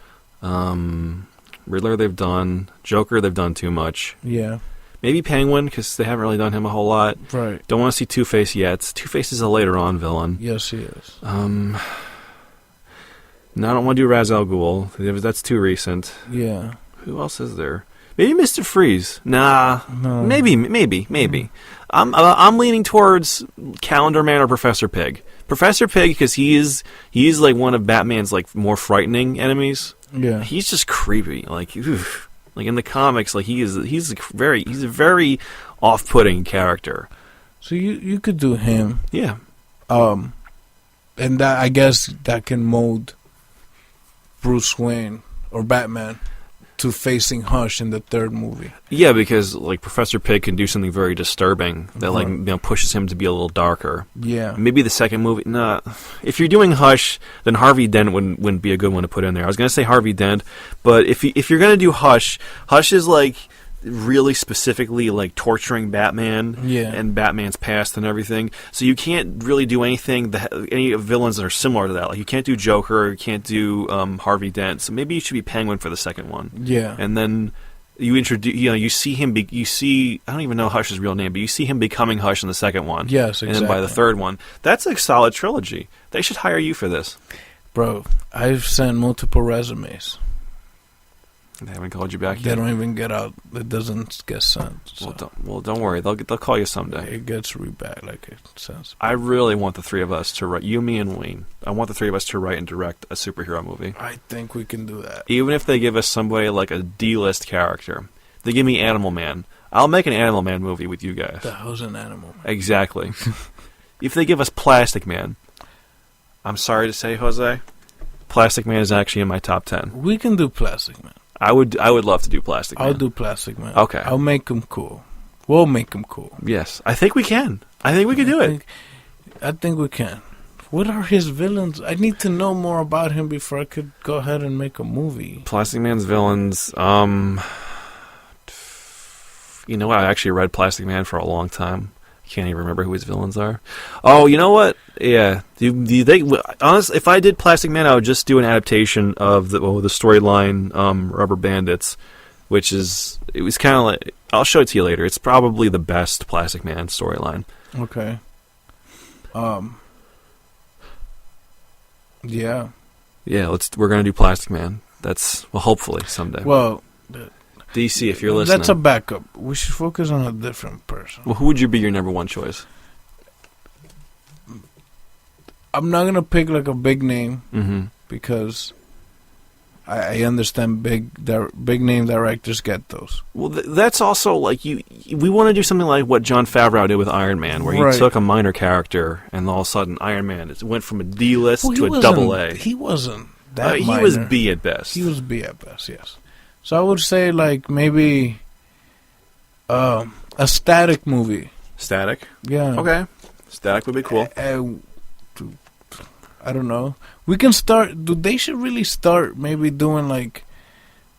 Riddler. They've done Joker. They've done too much. Yeah. Maybe Penguin because they haven't really done him a whole lot. Right. Don't want to see Two-Face yet. Two-Face is a later on villain. Yes, he is. No, I don't want to do Ra's al Ghul. That's too recent. Yeah. Who else is there? Maybe Mr. Freeze. Nah. No. Maybe. I'm leaning towards Calendar Man or Professor Pig. Professor Pig because he's like one of Batman's like more frightening enemies. Yeah. He's just creepy. Like, oof. Like in the comics, like he's a very off-putting character. So you could do him. Yeah. And that I guess that can mold Bruce Wayne or Batman to facing Hush in the third movie. Yeah, because like Professor Pig can do something very disturbing that like pushes him to be a little darker. Yeah. Maybe the second movie. Nah. If you're doing Hush, then Harvey Dent wouldn't be a good one to put in there. I was gonna say Harvey Dent, but if you're gonna do Hush is like really specifically like torturing Batman and Batman's past and everything. So you can't really do anything any villains that are similar to that. Like you can't do Joker, you can't do Harvey Dent. So maybe you should be Penguin for the second one. Yeah. And then you introduce, you see him. You see, I don't even know Hush's real name, but you see him becoming Hush in the second one. Yes, exactly. And then by the third one, that's a solid trilogy. They should hire you for this, bro. I've sent multiple resumes. They haven't called you back yet. They don't even get out. It doesn't get sent. So. Well, don't worry. They'll call you someday. It gets read back like it says. I really want the three of us to write. You, me, and Wayne. I want the three of us to write and direct a superhero movie. I think we can do that. Even if they give us somebody like a D-list character. They give me Animal Man. I'll make an Animal Man movie with you guys. The hell's an Animal Man? Exactly. If they give us Plastic Man, I'm sorry to say, Jose, Plastic Man is actually in my top 10. We can do Plastic Man. I would love to do Plastic Man. I'll do Plastic Man. Okay. I'll make him cool. We'll make him cool. Yes. I think we can. I think we can do it. I think we can. What are his villains? I need to know more about him before I could go ahead and make a movie. Plastic Man's villains, you know what? I actually read Plastic Man for a long time. I can't even remember who his villains are. Oh, you know what? Yeah. Honestly, if I did Plastic Man, I would just do an adaptation of the storyline Rubber Bandits, it was kind of like, I'll show it to you later. It's probably the best Plastic Man storyline. Okay. Yeah. Yeah, we're going to do Plastic Man. Hopefully someday. Well, DC, if you're listening. That's a backup. We should focus on a different person. Well, who would be your number one choice? I'm not going to pick like a big name because I understand big name directors get those. Well, that's also like we want to do something like what Jon Favreau did with Iron Man, where he took a minor character and all of a sudden Iron Man went from a D-list to a double A. He wasn't that He minor. was B at best. He was B at best, yes. So I would say like maybe a Static movie. Static? Yeah. Okay. Static would be cool. I don't know. We can start. They should really start maybe doing like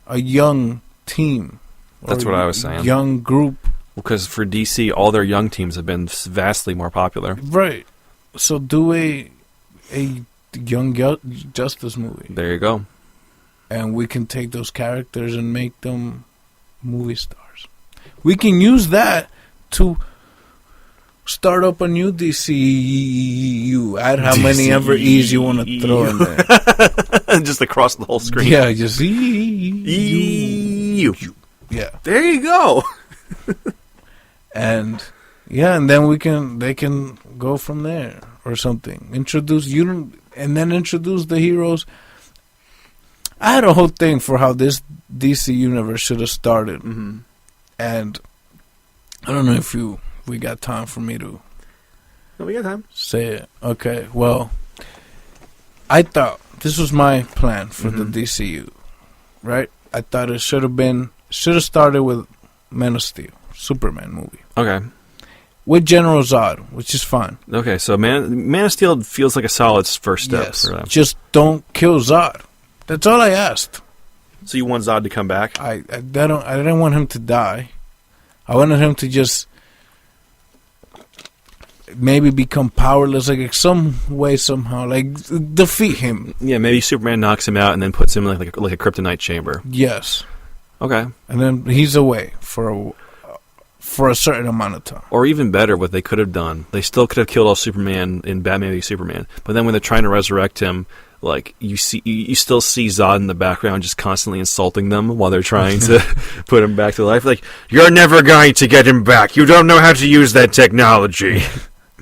a young team. That's what I was saying. Young group. Because for DC, all their young teams have been vastly more popular. Right. So do a Young Justice movie. There you go. And we can take those characters and make them movie stars. We can use that to start up a new DCEU. Add how many ever E's you want to throw in there. Just across the whole screen. Yeah, just EU. Yeah. There you go. And then they can go from there or something. Introduce the heroes. I had a whole thing for how this DC universe should have started. Mm-hmm. And I don't know if we got time for me to... No, we got time. Say it. Okay, well, I thought this was my plan for the DCU, right? I thought it should have started with Man of Steel, Superman movie. Okay. With General Zod, which is fine. Okay, so Man of Steel feels like a solid first step for them. Just don't kill Zod. That's all I asked. So you want Zod to come back? I didn't want him to die. I wanted him to just maybe become powerless, like some way, somehow, like defeat him. Yeah, maybe Superman knocks him out and then puts him in like a kryptonite chamber. Yes. Okay. And then he's away for a certain amount of time. Or even better, what they could have done, they still could have killed off Superman in Batman v Superman. But then when they're trying to resurrect him, like you still see Zod in the background just constantly insulting them while they're trying to put him back to life. Like, you're never going to get him back. You don't know how to use that technology.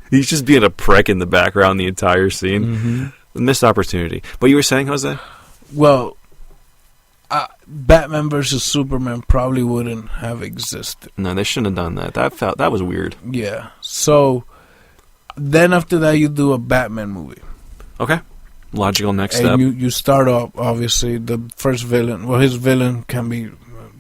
He's just being a prick in the background the entire scene. Mm-hmm. Missed opportunity. But you were saying, Jose? Well, Batman versus Superman probably wouldn't have existed. No, they shouldn't have done that. That was weird. Yeah. So then after that, you do a Batman movie. Okay. Logical next step. And you start off, obviously, the first villain. Well, his villain can be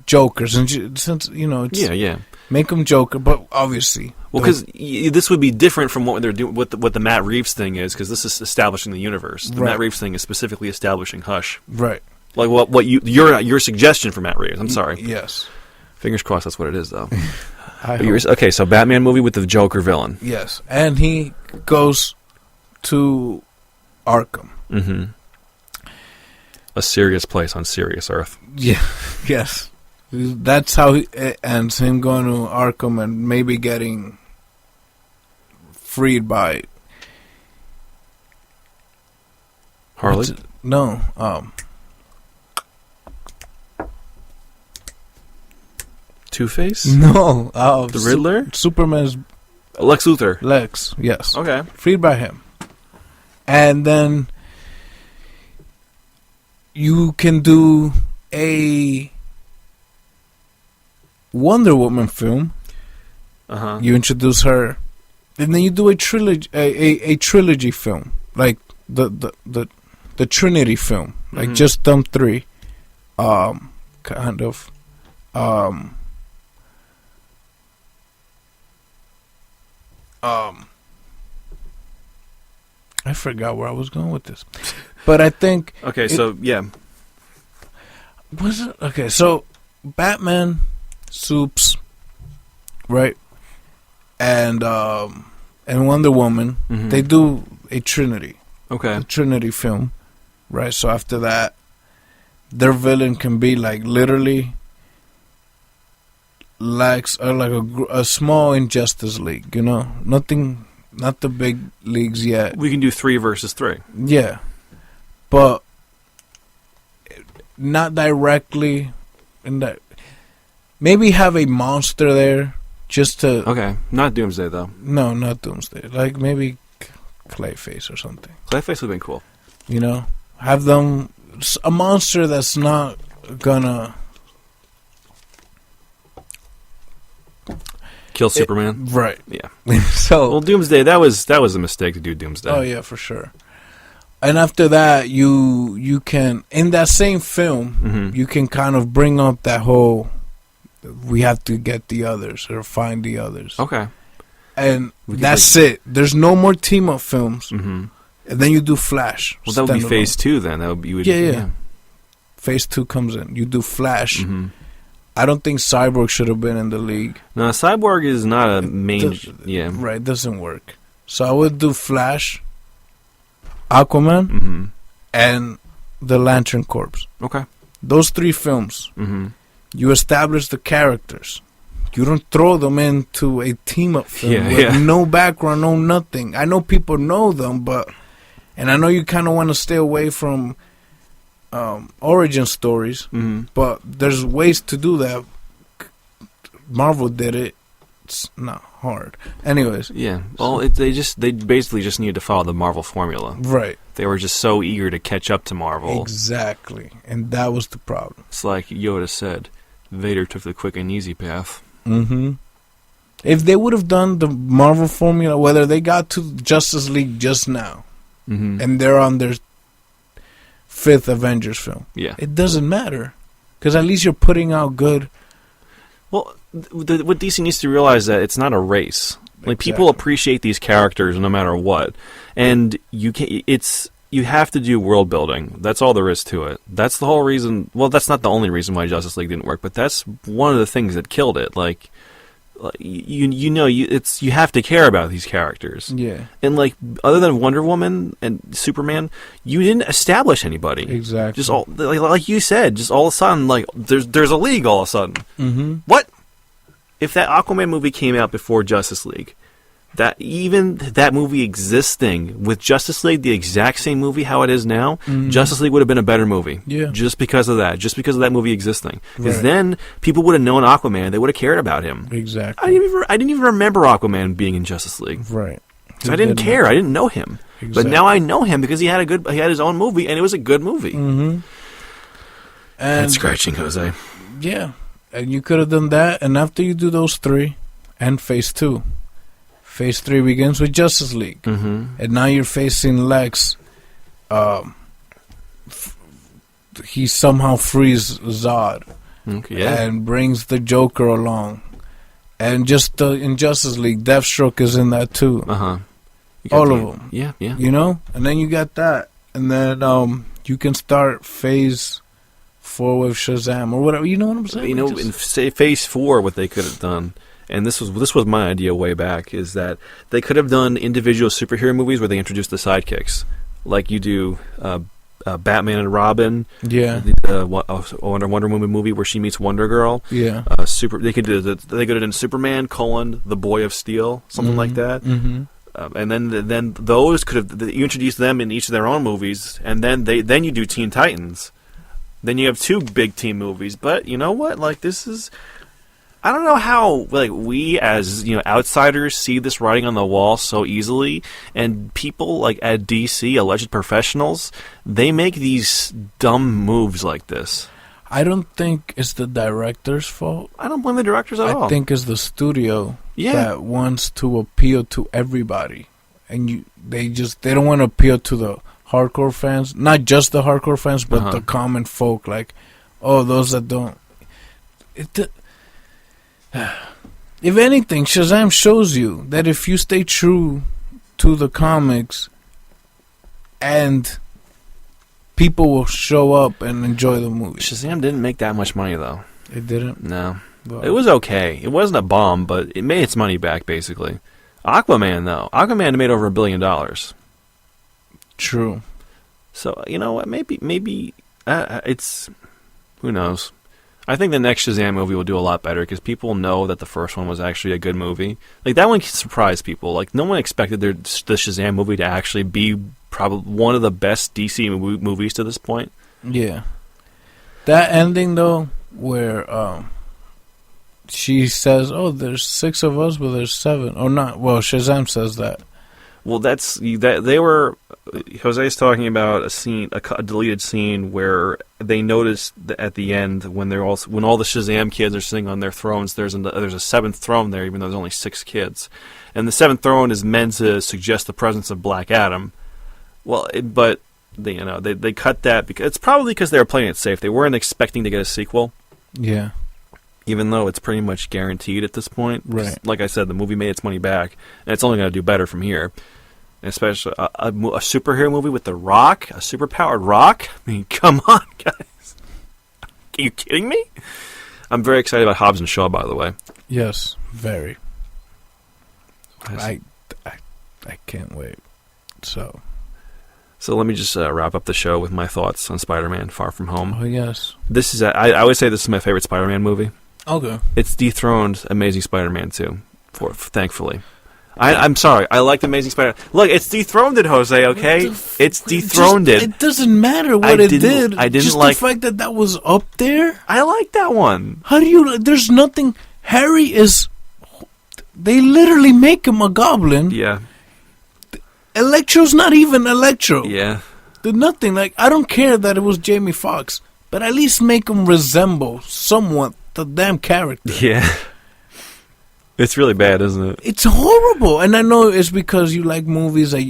Jokers, and since it's make him Joker, but obviously. Well, because this would be different from what they're doing, what the Matt Reeves thing is, because this is establishing the universe. The Matt Reeves thing is specifically establishing Hush. Right. Like what your suggestion for Matt Reeves. I'm sorry. Yes. Fingers crossed that's what it is, though. Okay, so Batman movie with the Joker villain. Yes, and he goes to Arkham. Mm-hmm. A serious place on serious Earth. Yeah. Yes. That's how it ends, him going to Arkham and maybe getting freed by Harley? No. Two-Face? No. The Riddler? Superman's Lex Luthor. Lex, yes. Okay. Freed by him. And then you can do a Wonder Woman film. Uh-huh. You introduce her, and then you do a trilogy, a trilogy film, like the Trinity film, like just them three, kind of. I forgot where I was going with this, but I think okay. So yeah, was it okay? So Batman, Supes, right, and Wonder Woman, they do a Trinity, a Trinity film, right? So after that, their villain can be like literally like a small Injustice League, nothing. Not the big leagues yet. We can do 3 versus 3. Yeah. But not directly in that. Maybe have a monster there just to... Okay. Not Doomsday, though. No, not Doomsday. Like maybe Clayface or something. Clayface would have been cool. Have them... A monster that's not gonna... Kill Superman? Right. Yeah. So well, Doomsday, that was a mistake to do Doomsday. Oh, yeah, for sure. And after that, you can, in that same film, you can kind of bring up that whole, we have to get the others or find the others. Okay. And that's it. There's no more team-up films. And then you do Flash. Well, that would be Phase 2 then. That would be, yeah. Phase 2 comes in. You do Flash. I don't think Cyborg should have been in the league. No, Cyborg is not a main... Right, doesn't work. So I would do Flash, Aquaman, and the Lantern Corps. Okay. Those 3 films. You establish the characters. You don't throw them into a team-up film with no background, no nothing. I know people know them, but... And I know you kind of want to stay away from... origin stories, but there's ways to do that. Marvel did it. It's not hard. Anyways. Yeah. Well, they basically just needed to follow the Marvel formula. Right. They were just so eager to catch up to Marvel. Exactly. And that was the problem. It's like Yoda said, Vader took the quick and easy path. If they would have done the Marvel formula, whether they got to Justice League just now, and they're on their 5th Avengers film. Yeah. It doesn't matter. Because at least you're putting out good... Well, what DC needs to realize that it's not a race. Like, people appreciate these characters no matter what. And you have to do world building. That's all there is to it. That's the whole reason... Well, that's not the only reason why Justice League didn't work, but that's one of the things that killed it. Like, you have to care about these characters. Yeah. And like other than Wonder Woman and Superman, you didn't establish anybody. Exactly. Just all like you said, just all of a sudden like there's a league all of a sudden. Mm-hmm. What? If that Aquaman movie came out before Justice League, that movie existing with Justice League, the exact same movie how it is now, Justice League would have been a better movie. Yeah. Just because of that movie existing. Because Right. then people would have known Aquaman, they would have cared about him. Exactly. I didn't even remember Aquaman being in Justice League. Right. So I didn't care. I didn't know him. Exactly. But now I know him because he had his own movie and it was a good movie. Mm-hmm. And scratching, Jose. Yeah. And you could have done that, and after you do those 3, and Phase 2. Phase 3 begins with Justice League. Mm-hmm. And now you're facing Lex. He somehow frees Zod. Okay, yeah. And brings the Joker along. And just in Justice League, Deathstroke is in that too. Uh-huh. All of them. Yeah, yeah. You know? And then you got that. And then you can start Phase 4 with Shazam or whatever. You know what I'm saying? You know, in Phase 4, what they could have done, and this was my idea way back, is that they could have done individual superhero movies where they introduced the sidekicks, like you do Batman and Robin. Yeah. The Wonder Woman movie where she meets Wonder Girl. Yeah. They could have done Superman: the Boy of Steel, something like that. Mm-hmm. And then those could have you introduce them in each of their own movies, and then you do Teen Titans. Then you have 2 big team movies. But you know what? Like this is, I don't know how like we as outsiders see this writing on the wall so easily, and people like at DC, alleged professionals, they make these dumb moves like this. I don't think it's the director's fault. I don't blame the directors at all. I think it's the studio Yeah. that wants to appeal to everybody, and they don't want to appeal to the hardcore fans, not just the hardcore fans, but the common folk. Like, oh, those that don't. If anything, Shazam shows you that if you stay true to the comics, and people will show up and enjoy the movie. Shazam didn't make that much money though. It didn't. No. Well, It was okay. It wasn't a bomb, but it made its money back, basically. Aquaman, though. Aquaman made over $1 billion. True. So, you know what? Maybe it's... Who knows? I think the next Shazam movie will do a lot better because people know that the first one was actually a good movie. Like, that one surprised people. Like, no one expected the Shazam movie to actually be probably one of the best DC movies to this point. Yeah. That ending, though, where she says, oh, there's 6 of us, but there's 7. Or not. Well, Shazam says that. Well, they were... Jose's talking about a deleted scene where they noticed that at the end when all the Shazam kids are sitting on their thrones, there's a 7th throne there, even though there's only 6 kids, and the 7th throne is meant to suggest the presence of Black Adam. Well, but they cut that because it's probably because they were playing it safe. They weren't expecting to get a sequel. Yeah. Even though it's pretty much guaranteed at this point. Right. Like I said, the movie made its money back, and it's only going to do better from here. Especially a superhero movie with The Rock, a superpowered Rock. I mean, come on, guys. Are you kidding me? I'm very excited about Hobbs and Shaw, by the way. Yes, very. I can't wait. So let me just wrap up the show with my thoughts on Spider-Man: Far From Home. Oh yes, this is I always say this is my favorite Spider-Man movie. Okay, it's dethroned Amazing Spider-Man 2, thankfully. I'm sorry. I like the Amazing Spider-Man. Look, it's dethroned it, Jose, okay? It's dethroned it. It doesn't matter what it did. I didn't just like... the fact that was up there. I like that one. How do you... There's nothing... Harry is... They literally make him a goblin. Yeah. Electro's not even Electro. Yeah. There's nothing. Like, I don't care that it was Jamie Foxx, but at least make him resemble somewhat the damn character. Yeah. It's really bad, isn't it? It's horrible, and I know it's because you like movies that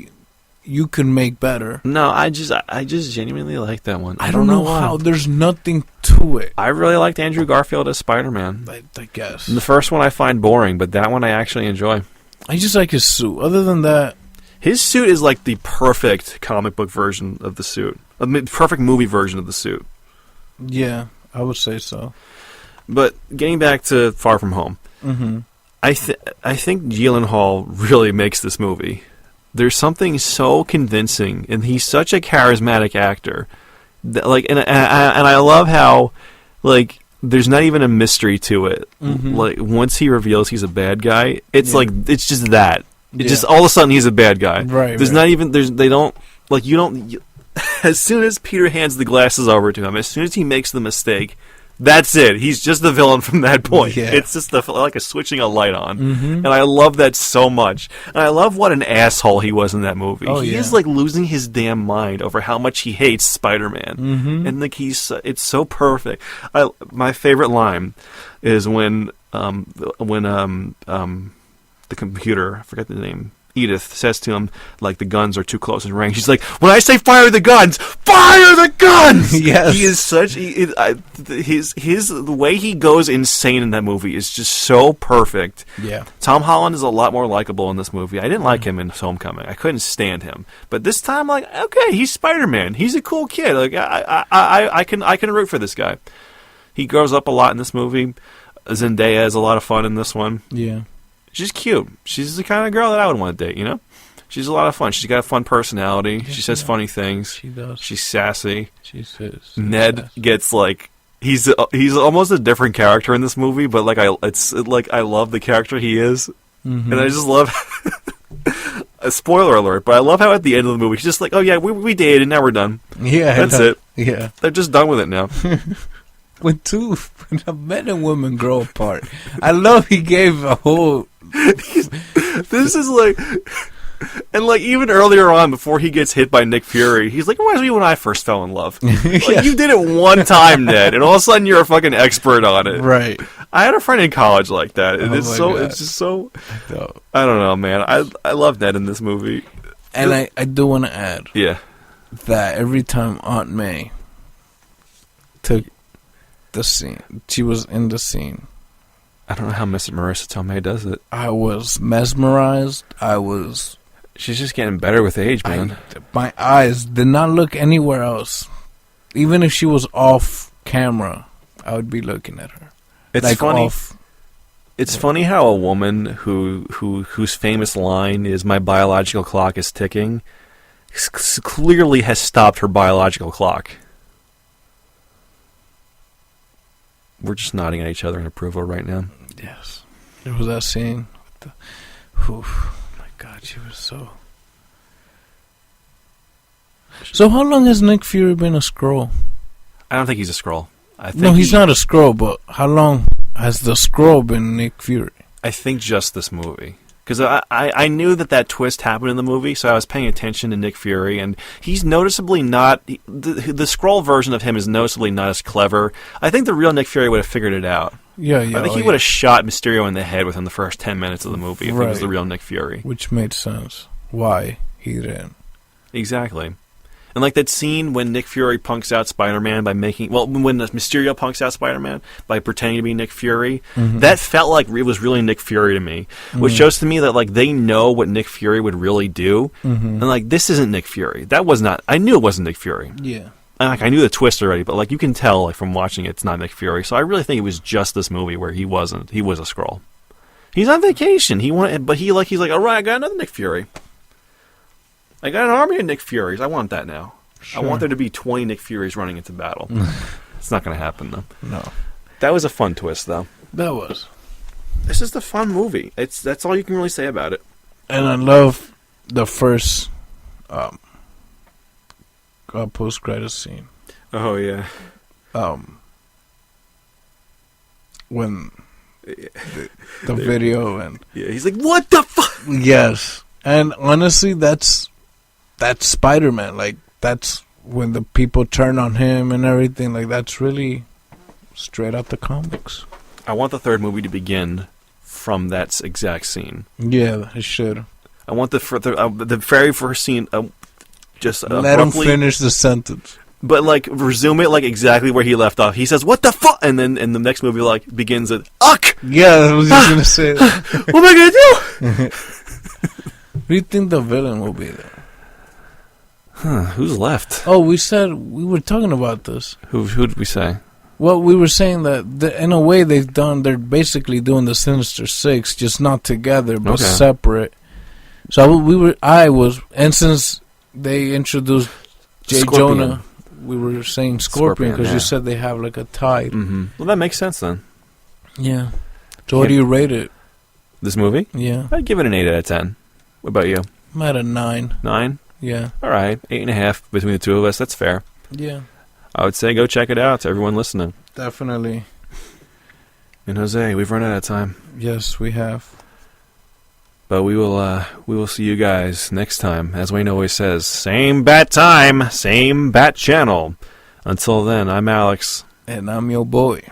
you can make better. No, I just genuinely like that one. I don't know how. There's nothing to it. I really liked Andrew Garfield as Spider-Man. I guess. And the first one I find boring, but that one I actually enjoy. I just like his suit. Other than that... His suit is like the perfect comic book version of the suit. Perfect movie version of the suit. Yeah, I would say so. But getting back to Far From Home. Mm-hmm. I think Gyllenhaal really makes this movie. There's something so convincing, and he's such a charismatic actor. That, like, and I love how, like, there's not even a mystery to it. Mm-hmm. Like, once he reveals he's a bad guy, it's like it's just that. It's just all of a sudden he's a bad guy. Right. There's not even they don't like you don't. As soon as Peter hands the glasses over to him, as soon as he makes the mistake, that's it. He's just the villain from that point. Yeah. It's just like a switching a light on. Mm-hmm. And I love that so much. And I love what an asshole he was in that movie. He is like losing his damn mind over how much he hates Spider-Man. Mm-hmm. And like it's so perfect. My favorite line is when the computer, I forget the name, Edith says to him, like, the guns are too close in range. She's like, when I say fire the guns, fire the guns! Yes. He is such... the way he goes insane in that movie is just so perfect. Yeah. Tom Holland is a lot more likable in this movie. I didn't like him in Homecoming. I couldn't stand him. But this time, like, okay, he's Spider-Man. He's a cool kid. Like, I can root for this guy. He grows up a lot in this movie. Zendaya has a lot of fun in this one. Yeah. She's cute. She's the kind of girl that I would want to date, you know? She's a lot of fun. She's got a fun personality. Yeah, she says funny things. She does. She's sassy. She says. Ned sassy. Gets, like... He's almost a different character in this movie, but, like, I love the character he is. Mm-hmm. And I just love... a spoiler alert, but I love how at the end of the movie, he's just like, oh, yeah, we dated, and now we're done. Yeah. That's it. Yeah. They're just done with it now. When men and women grow apart. I love he gave a whole... This is like... And like even earlier on, before he gets hit by Nick Fury, he's like, reminds me when I first fell in love. Like, yeah. You did it one time, Ned, and all of a sudden you're a fucking expert on it. Right. I had a friend in college like that. And it's just so... I don't know, man. I love Ned in this movie. And I do want to add... Yeah. That every time Aunt May took the scene, she was in the scene. I don't know how Miss Marissa Tomei does it. I was mesmerized. She's just getting better with age, man. My eyes did not look anywhere else. Even if she was off camera, I would be looking at her. It's like funny. It's funny how a woman whose famous line is "My biological clock is ticking" clearly has stopped her biological clock. We're just nodding at each other in approval right now. Yes. There was that scene. Oh my God, she was so... So how long has Nick Fury been a Skrull? I don't think he's a Skrull. No, he's not a Skrull, but how long has the Skrull been Nick Fury? I think just this movie. Because I knew that twist happened in the movie, so I was paying attention to Nick Fury, and he's noticeably not... The Skrull version of him is noticeably not as clever. I think the real Nick Fury would have figured it out. Yeah. I think he would have shot Mysterio in the head within the first 10 minutes of the movie if he was the real Nick Fury. Which made sense. Why he didn't. Exactly. And like that scene when Nick Fury punks out Spider-Man by making... Well, when Mysterio punks out Spider-Man by pretending to be Nick Fury, that felt like it was really Nick Fury to me. Which shows to me that like they know what Nick Fury would really do. And like, this isn't Nick Fury. That was not... I knew it wasn't Nick Fury. Yeah. And like I knew the twist already, but like you can tell like from watching it's not Nick Fury. So I really think it was just this movie where he wasn't. He was a Skrull. He's on vacation. He's like, all right, I got another Nick Fury. I got an army of Nick Furies. I want that now. Sure. I want there to be 20 Nick Furies running into battle. It's not going to happen, though. No. That was a fun twist, though. That was. This is the fun movie. That's all you can really say about it. And I love the first post-credit scene. Oh, yeah. When the video and... Yeah, he's like, what the fuck? Yes. And honestly, that's Spider-Man. Like, that's when the people turn on him and everything. Like, that's really straight out the comics. I want the third movie to begin from that exact scene. Yeah, it should. I want the very first scene just let him finish the sentence. But, like, resume it, like, exactly where he left off. He says, what the fuck? And then in the next movie, like, begins at, uck! Yeah, I was just going to say that. What am I going to do? Who do you think the villain will be there? Who's left? Oh, we were talking about this. Who did we say? Well, we were saying that in a way they're basically doing the Sinister Six, just not together but separate. So and since they introduced J. Scorpion. Jonah, we were saying Scorpion because you said they have like a tie. Mm-hmm. Well, that makes sense then. Yeah. So what do you rate it? This movie? Yeah. I'd give it an 8 out of 10. What about you? I'm at a 9. 9? Yeah. All right. 8.5 between the two of us. That's fair. Yeah. I would say go check it out to everyone listening. Definitely. And Jose, we've run out of time. Yes, we have. But we will see you guys next time. As Wayne always says, same bat time, same bat channel. Until then, I'm Alex. And I'm your boy.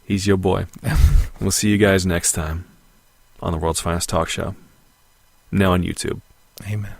He's your boy. We'll see you guys next time on the World's Finest Talk Show. Now on YouTube. Amen.